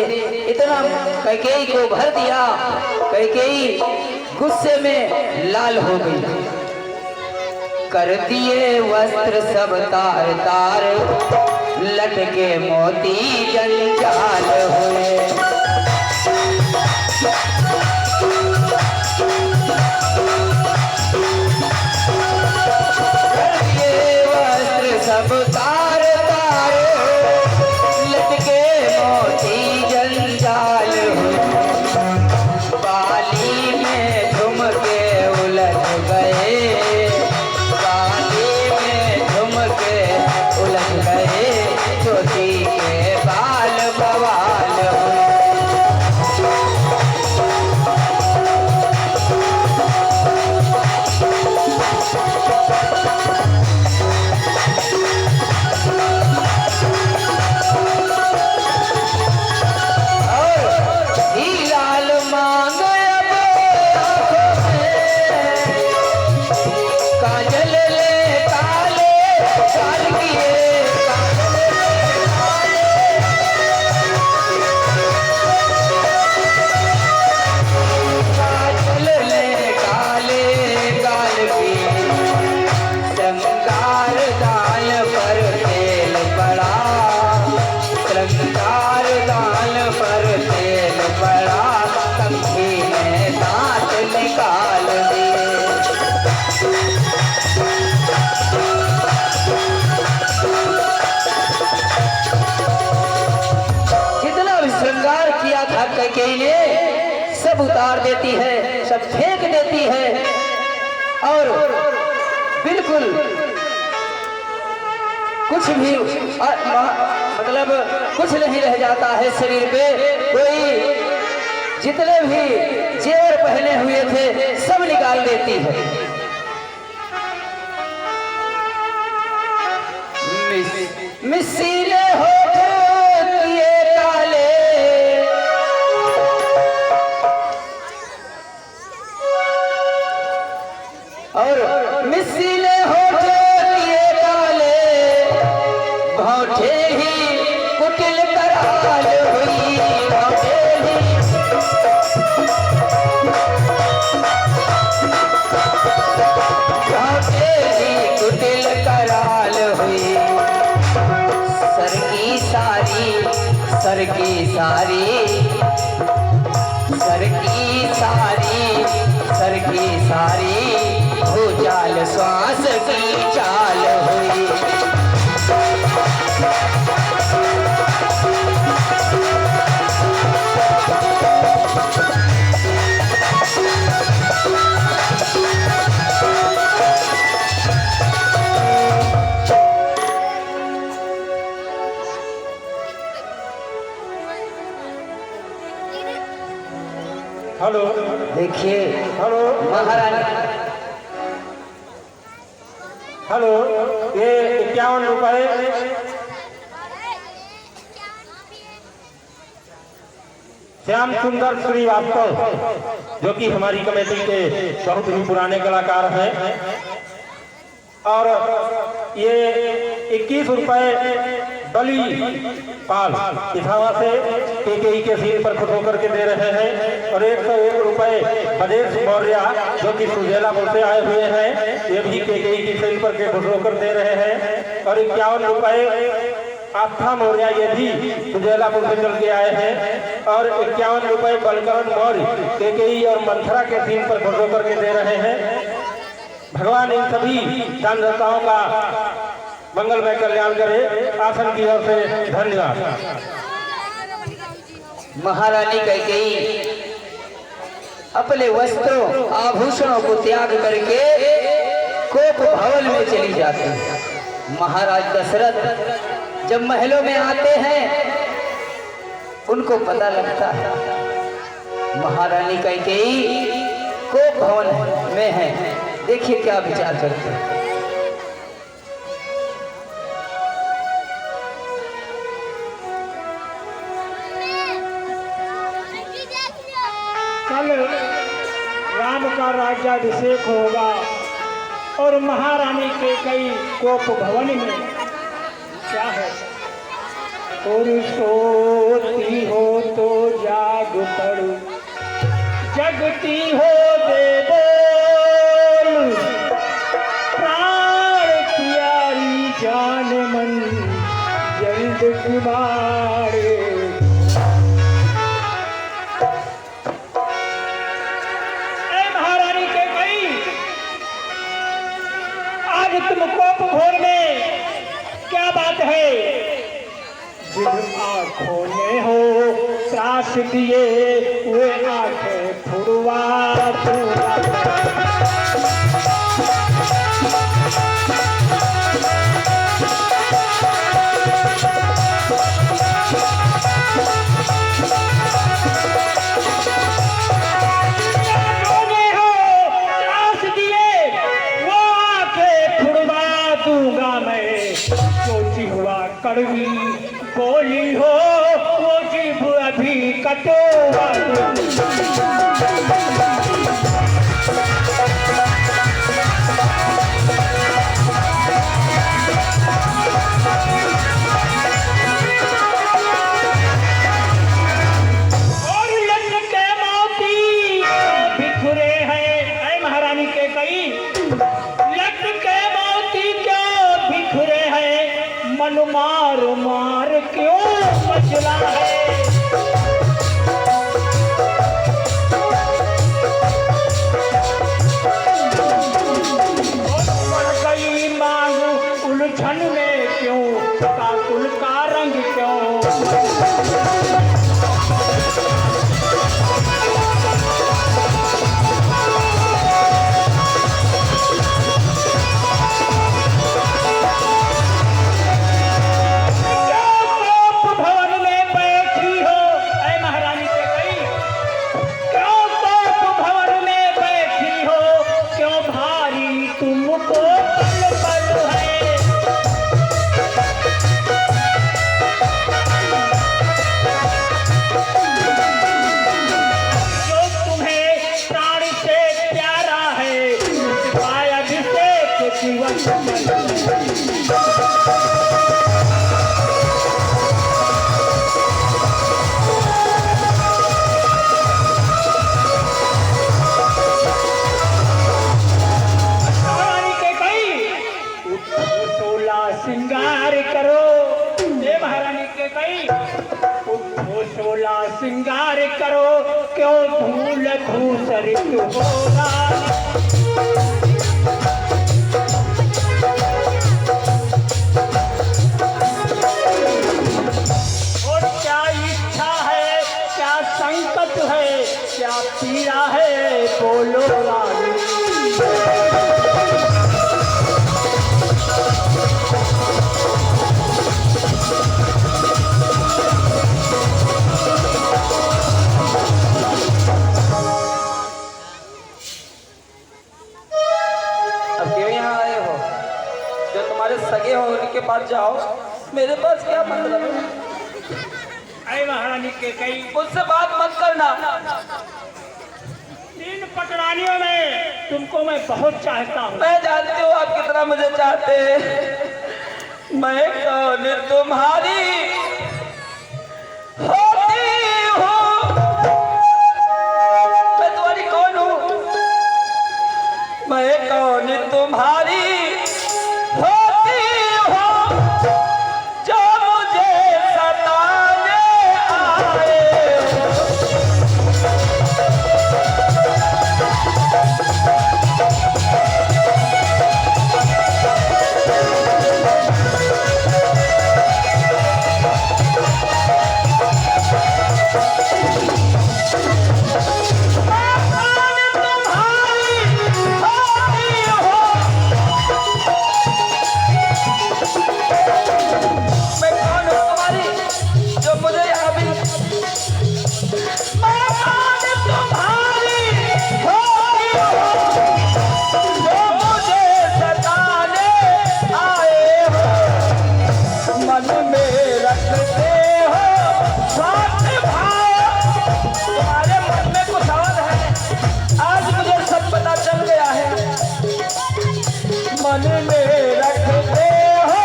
इतना कैकेयी को भर दिया, कैकेयी गुस्से में लाल हो गई। कर दिए वस्त्र सब तार तार, लटके मोती जंजाल हुए। कर दिए वस्त्र सब तार तार, लटके मोती जंजाल हुए। बाली में झुमके उलझ गए, उलझ गए, चोटी के बाल बवाल हुए। सब उतार देती है, सब फेंक देती है, और बिल्कुल कुछ भी मतलब कुछ नहीं रह जाता है शरीर पे। कोई जितने भी जेवर पहने हुए थे सब निकाल देती है। मिसीले होठ किए काले, और मिसीले होठ किए काले, भौठे ही कुटिल कराल हुई। भौठे ही कुटिल कराल हुई। सर की सारी, सर की सारी, सर की सारी, सर की सारी भूचाल श्वास की चाल हुई। हेलो, देखिए हेलो, महारानी, हेलो, ये 51 रुपए श्याम सुंदर श्रीवास्तव जो कि हमारी कमेटी के बहुत ही पुराने कलाकार हैं, और ये 21 रुपए बलि पाल इसावा से केकेई के सीन पर खुद होकर के दे रहे हैं, और 101 रुपए बदेश मौर्य जो कि सुजेलापुर से आए हुए हैं, ये भी केकेई की सीन पर के खुद होकर दे रहे हैं, और 51 रुपए आस्था मौर्य ये भी सुजेलापुर से चल के आए हैं, और 51 रुपए बलकरण मौर्य केकेई और मंथरा के सीन पर खुद होकर के दे रहे हैं। भगवान इन सभी दानदाताओं का मंगलमय कल्याण करे। आसन की ओर से धन्यवाद। महारानी कैकेयी अपने वस्त्रों आभूषणों को त्याग करके कोप भवन में चली जाती है। महाराज दशरथ जब महलों में आते हैं उनको पता लगता है महारानी कैकेयी कोप भवन में है। देखिए क्या विचार करते हैं। कल राम का राज्याभिषेक होगा और महारानी के कई कोप भवन में क्या है, और सोती हो तो जाग पड़ो, जगती हो दे बोल, प्राण प्यारी जान मन जल्द तुम्हारे। महारानी के कई आज तुम कोप भोर में क्या बात है, जिन आंखों में हो त्रास दिए वे आंखें फुड़वा दूंगा। कड़वी बोली हो वो जीभ अभी कटोगा। और लट के मोती बिखरे हैं, महारानी के कई लट के मोती क्यों बिखरे हैं, मन मार मार क्यों मचला है। पड़ गई मांग उलझन में क्यों, काकुल का रंग क्यों। श्रृंगार करो क्यों धूल धूसरित होगा। और क्या इच्छा है, क्या संकट है, क्या पीड़ा है, बोलो रानी। सगे हो उनके पास जाओ, मेरे पास क्या मतलब है। ऐ महारानी के कई मुझसे बात मत करना। इन पटरानियों में तुमको मैं बहुत चाहता हूँ। मैं जानती हूँ आप कितना मुझे चाहते हैं। मैं कौन तुम्हारी होती हूँ, मैं तुम्हारी कौन हूँ? मैं कौन तुम्हारी होती हूँ जो मुझे सताने आए हो। मन में रखते हो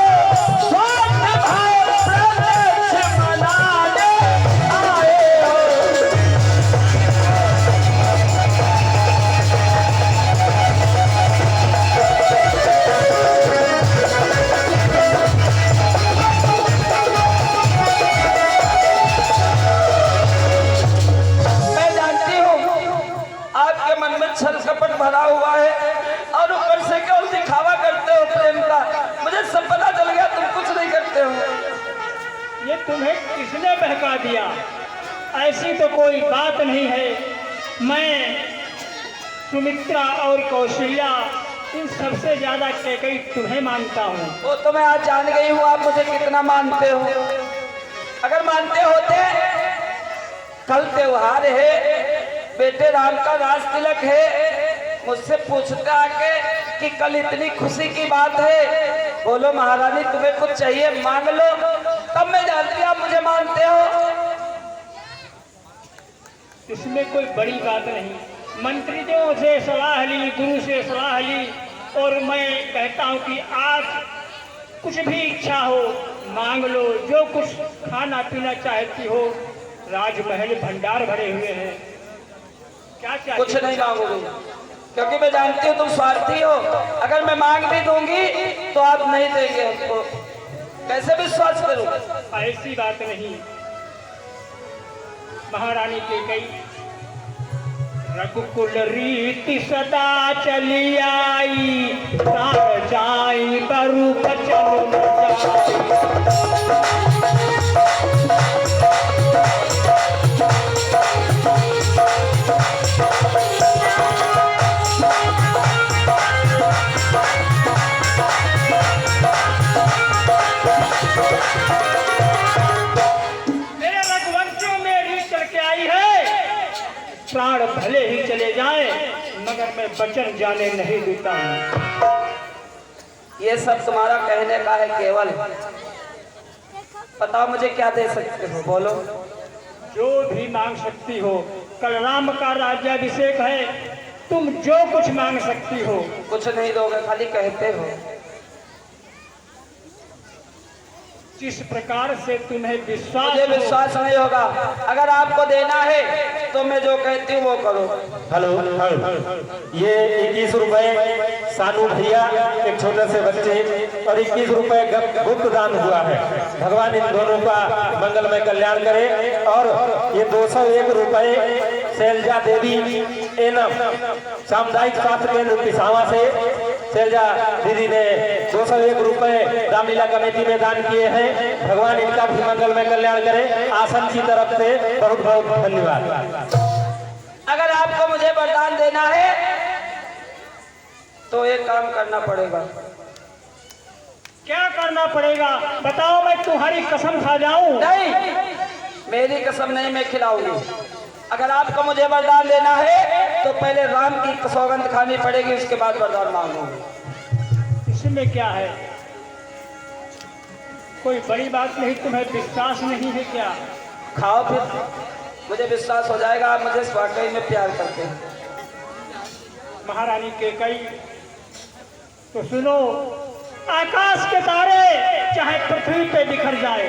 स्वार्थ भाव, प्रत्यक्ष मनाने आए हो। मैं जानती हूँ आपके मन में छल कपट भरा हुआ है और ऊपर से केवल दिखावा करते हो प्रेम का। मुझे सब पता चल गया, तुम कुछ नहीं करते हो। ये तुम्हें किसने बहका दिया? ऐसी तो कोई बात नहीं है। मैं सुमित्रा और कौशल्या इन सबसे ज्यादा कैकेयी तुम्हें मानता हूँ। वो तो मैं आज जान गई हूँ आप मुझे कितना मानते हो। अगर मानते होते, कल त्योहार है, बेटे राम का राज तिलक है, मुझसे पूछते आके कि कल इतनी खुशी की बात है, बोलो महारानी तुम्हें कुछ चाहिए मांग लो, तब मैं जानती हूँ आप मुझे मानते हो। इसमें कोई बड़ी बात नहीं। मंत्रियों से सलाह ली, गुरु से सलाह ली, और मैं कहता हूँ कि आज कुछ भी इच्छा हो मांग लो, जो कुछ खाना पीना चाहती हो। राजमहल भंडार भरे हुए हैं, क्या चाहिए? कुछ नहीं मांगोगी क्योंकि मैं जानती हूँ तुम स्वार्थी हो। अगर मैं मांग भी दूंगी तो आप नहीं देंगे हमको, कैसे विश्वास करूँ? ऐसी बात नहीं। महारानी कैकेयी रघुकुल रीति सदा चली आई, प्राण जाई बरु बचन न जाई। मेरे रघुवंशियों में रीत चल के आई है, प्राण भले ही चले जाएं मगर मैं वचन जाने नहीं देता हूँ। ये सब तुम्हारा कहने का है केवल। बताओ मुझे क्या दे सकते हो, बोलो। जो भी मांग सकती हो, कल राम का राज्याभिषेक है, तुम जो कुछ मांग सकती हो। कुछ नहीं दोगे, खाली कहते हो। जिस प्रकार से तुम्हें विश्वास मुझे हो, विश्वास नहीं होगा। अगर आपको देना है तो मैं जो कहती हूँ वो करो। हेलो, ये 21 रुपए सानू भैया एक छोटे से बच्चे और 21 रुपए गुप्त दान हुआ है। भगवान इन दोनों का मंगलमय कल्याण करे। और ये 201 रुपए शैलजा देवी एनम सामुदायिक स्वास्थ्य केंद्र पिसावा से शैलजा दीदी ने 201 रुपए रामलीला कमेटी में दान किए हैं। भगवान इनका भी मंगलमय कल्याण करे। आसन की तरफ से बहुत बहुत धन्यवाद। अगर आपको मुझे वरदान देना है तो एक काम करना पड़ेगा। क्या करना पड़ेगा बताओ, मैं तुम्हारी कसम खा जाऊं? नहीं, मेरी कसम नहीं, मैं खिलाऊंगी। अगर आपको मुझे वरदान देना है तो पहले राम की सौगंध खानी पड़ेगी, उसके बाद वरदान मांगूंगी। इसमें क्या है? कोई बड़ी बात नहीं, तुम्हें विश्वास नहीं है क्या? खाओ फिर, मुझे विश्वास हो जाएगा आप मुझे वाकई में प्यार करते हैं। महारानी कैकेयी, तो सुनो, आकाश के तारे चाहे पृथ्वी पे बिखर जाए,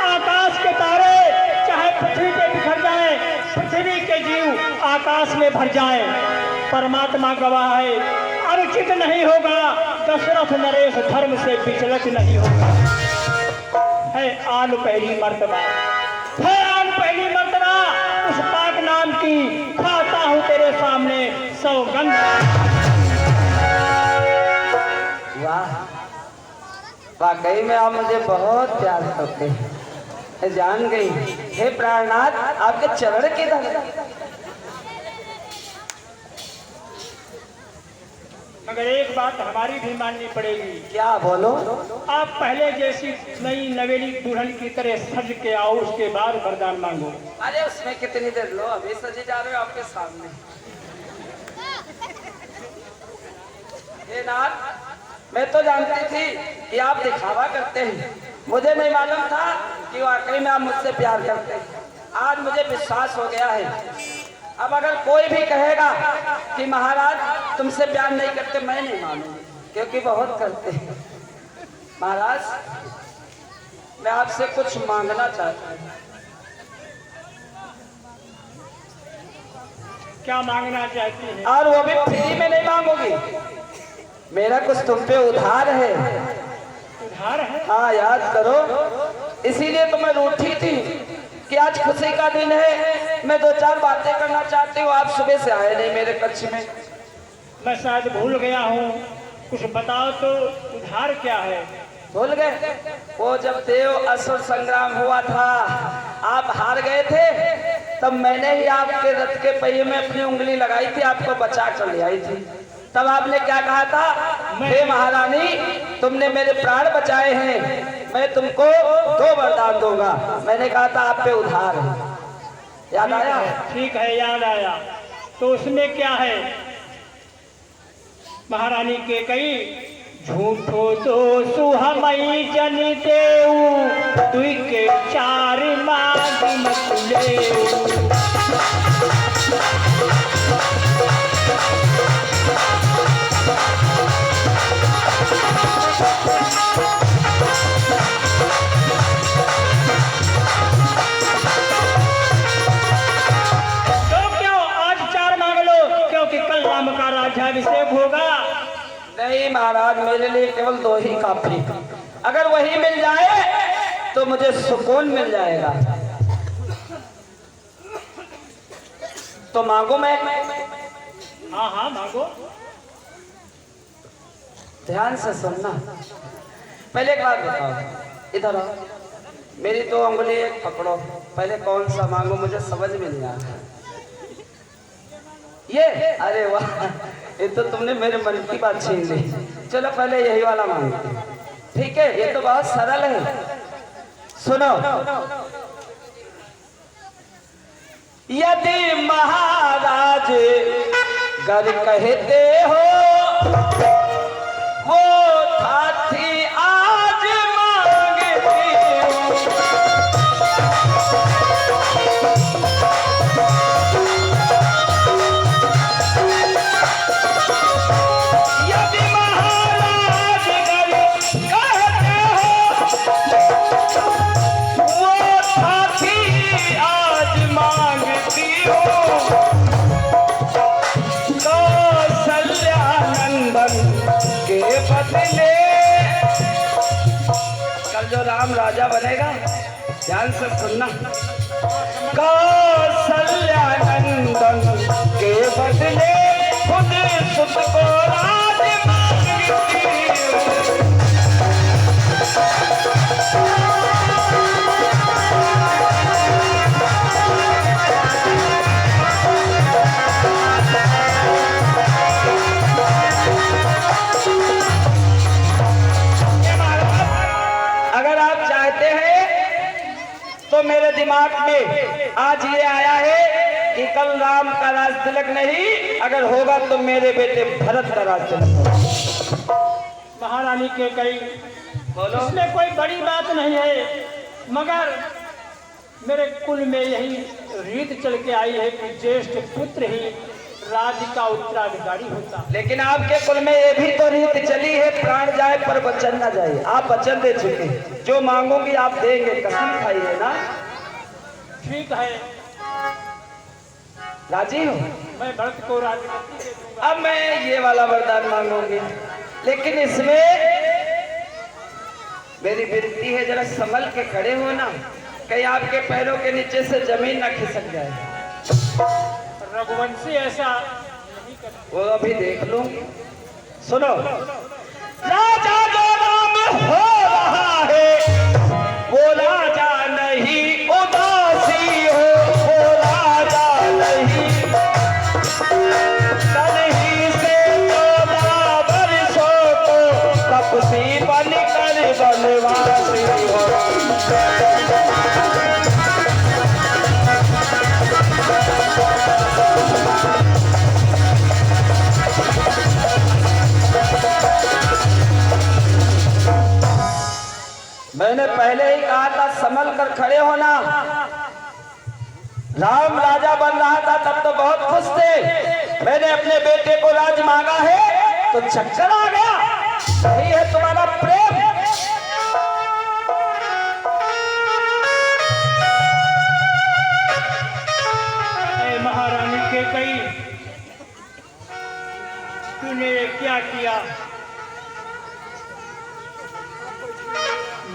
आकाश के तारे चाहे पृथ्वी पे बिखर जाए, पृथ्वी के जीव आकाश में भर जाए, परमात्मा गवाह है, अनुचित नहीं होगा दशरथ नरेश धर्म से विचलित नहीं होगा। है आन पहली मर्तबा, है आन पहली मर्तबा उस पाक नाम की, खाता हूँ तेरे सामने सौगंध। वाह, वाकई में आप मुझे बहुत प्यार करते हैं, मैं जान गई। हे प्राणनाथ, आपके चरण के दर। मगर एक बात हमारी भी माननी पड़ेगी। क्या बोलो? आप पहले जैसी नई नवेली दुल्हन की तरह सज के आओ, उसके बाद वरदान मांगो। अरे उसमें कितनी देर, लो अभी सजे जा रहे हो आपके सामने। हे नाथ, मैं तो जानती थी कि आप दिखावा करते हैं, मुझे नहीं मालूम था कि वाकई में आप मुझसे प्यार करते हैं। आज मुझे विश्वास हो गया है। अब अगर कोई भी कहेगा कि महाराज तुमसे प्यार नहीं करते, मैं नहीं मानूंगी, क्योंकि बहुत करते हैं। महाराज, मैं आपसे कुछ मांगना चाहता हूँ। क्या मांगना चाहती हैं? और वो भी फ्री में नहीं मांगोगी, मेरा कुछ तुम पे उधार है। उधार है? हाँ, याद करो, इसीलिए तो मैं रूठी थी कि आज खुशी का दिन है, मैं दो चार बातें करना चाहती हूँ। आप सुबह से आए नहीं मेरे कक्ष में। मैं शायद भूल गया हूँ, कुछ बताओ तो, उधार क्या है? भूल गए? वो जब देव असुर संग्राम हुआ था, आप हार गए थे, तब मैंने ही आपके रथ के पहिए में अपनी उंगली लगाई थी, आपको बचा कर ले आई थी। तब आपने क्या कहा था? हे महारानी, तुमने मेरे प्राण बचाए हैं, मैं तुमको 2 वरदान दूंगा। मैंने कहा था आप पे उधार है, याद आया? ठीक है, याद आया। तो उसमें क्या है? महारानी कैकेयी, झूठो तो सुहमई जन देऊ, तुई के 4 मांग मत लेऊ। राज्याभिषेक होगा। नहीं महाराज, मेरे लिए केवल 2 ही काफी। अगर वही मिल जाए तो मुझे सुकून मिल जाएगा। तो मांगो मैं? हाँ हाँ मांगो। ध्यान से सुनना। पहले एक बात बताओ, इधर आओ, मेरी 2 उंगली एक पकड़ो। पहले कौन सा मांगो, मुझे समझ में नहीं आ रहा। ये? अरे वाह, ये तो तुमने मेरे मन की बात छीन ली। चलो पहले यही वाला मांगते हैं, ठीक है? ये तो बहुत सरल है, सुनो। यदि महाराज गर कहते हो, वो हाथी आज मांगती हूँ। कल जो राम राजा बनेगा, ध्यान से सुनना। कौशल्यानंदन के बदले खुद सुत को राज मांगती हूँ। तो मेरे दिमाग में आज ये आया है कि कल राम का राज तिलक नहीं, अगर होगा तो मेरे बेटे भरत का राज तिलक होगा। महारानी कैकेयी, बोलो। इसमें कोई बड़ी बात नहीं है, मगर मेरे कुल में यही रीत चल के आई है कि ज्येष्ठ पुत्र ही राज्य का उत्तराधिकारी होता। लेकिन आपके कुल में ये भी तो रीत चली है, प्राण जाए पर वचन न जाए। आप वचन दे चुके, जो मांगोगी आप देंगे, कसम खाई है ना? ठीक है, राजी हो? मैं भरत को राजगद्दी दे दूंगा। अब मैं ये वाला वरदान मांगूंगी, लेकिन इसमें मेरी विनती है जरा संभल के खड़े हो ना, कहीं आपके पैरों के नीचे से जमीन ना खिसक जाए। रघुवंशी ऐसा नहीं करते। वो अभी देख लूं। सुनो, राजा जो राम हो रहा है वो राजा नहीं उदासी हो, वो राजा नहीं। कल ही से 14 वर्षों को तपसी बनकर वनवासी हो। मैंने पहले ही कहा था संभल कर खड़े होना। राम राजा बन रहा था तब तो बहुत खुश थे। मैंने अपने बेटे को राज मांगा है तो चक्कर आ गया। सही है तुम्हारा प्रेम। महारानी के कई तूने क्या किया?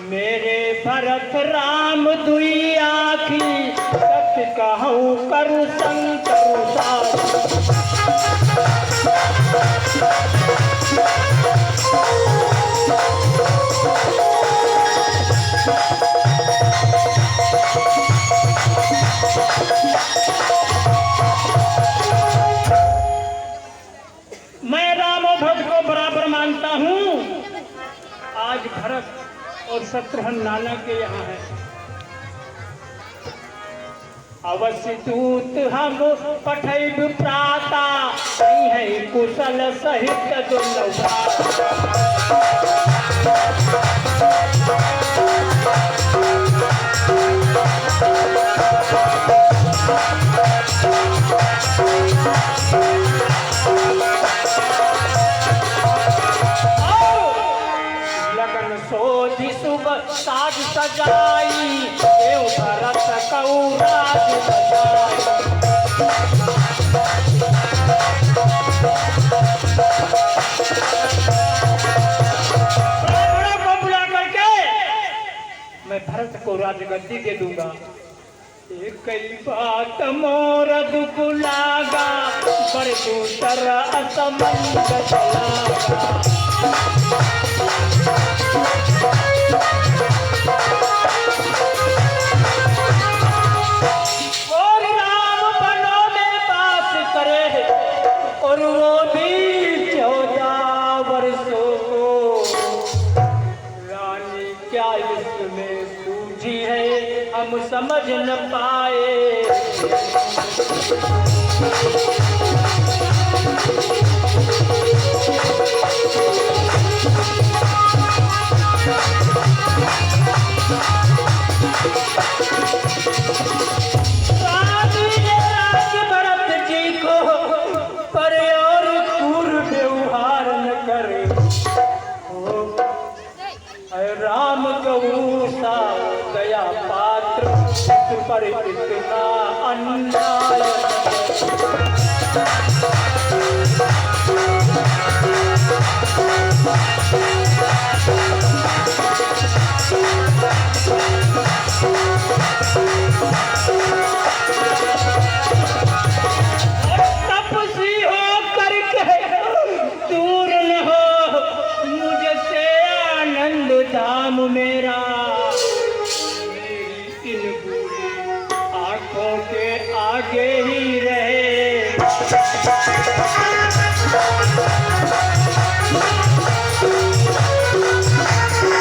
मेरे भरत राम दुई आखी सत्य कहूँ करूँ संग करूँ साथ। मैं राम और भरत को बराबर मानता हूँ। आज भरत और शत्रुघ्न नाना के यहाँ है। अवश्य दूत हम पठैब प्राता, नहीं है कुशल सहित दुर्लभा। साज सजाई देव भरत कऊ राज सजाई। को बुला करके मैं भरत को राजगद्दी दे दूंगा। एक कई बात मोर दुख लागा, पर दूसर असमंत चलागा। और राम बनों में बास करे और वो भी 14 वर्षों को। रानी क्या इसमें बूझी है हम समझ न पाए। भरत जी को पर और पूर्व व्यवहार न करे। राम कऊसा गया पात्र पर इतना अन्याय। तपसी हो करके दूर न हो मुझसे आनंद धाम मेरा। मेरी इन बूढ़ी आंखों के आगे ही रहे।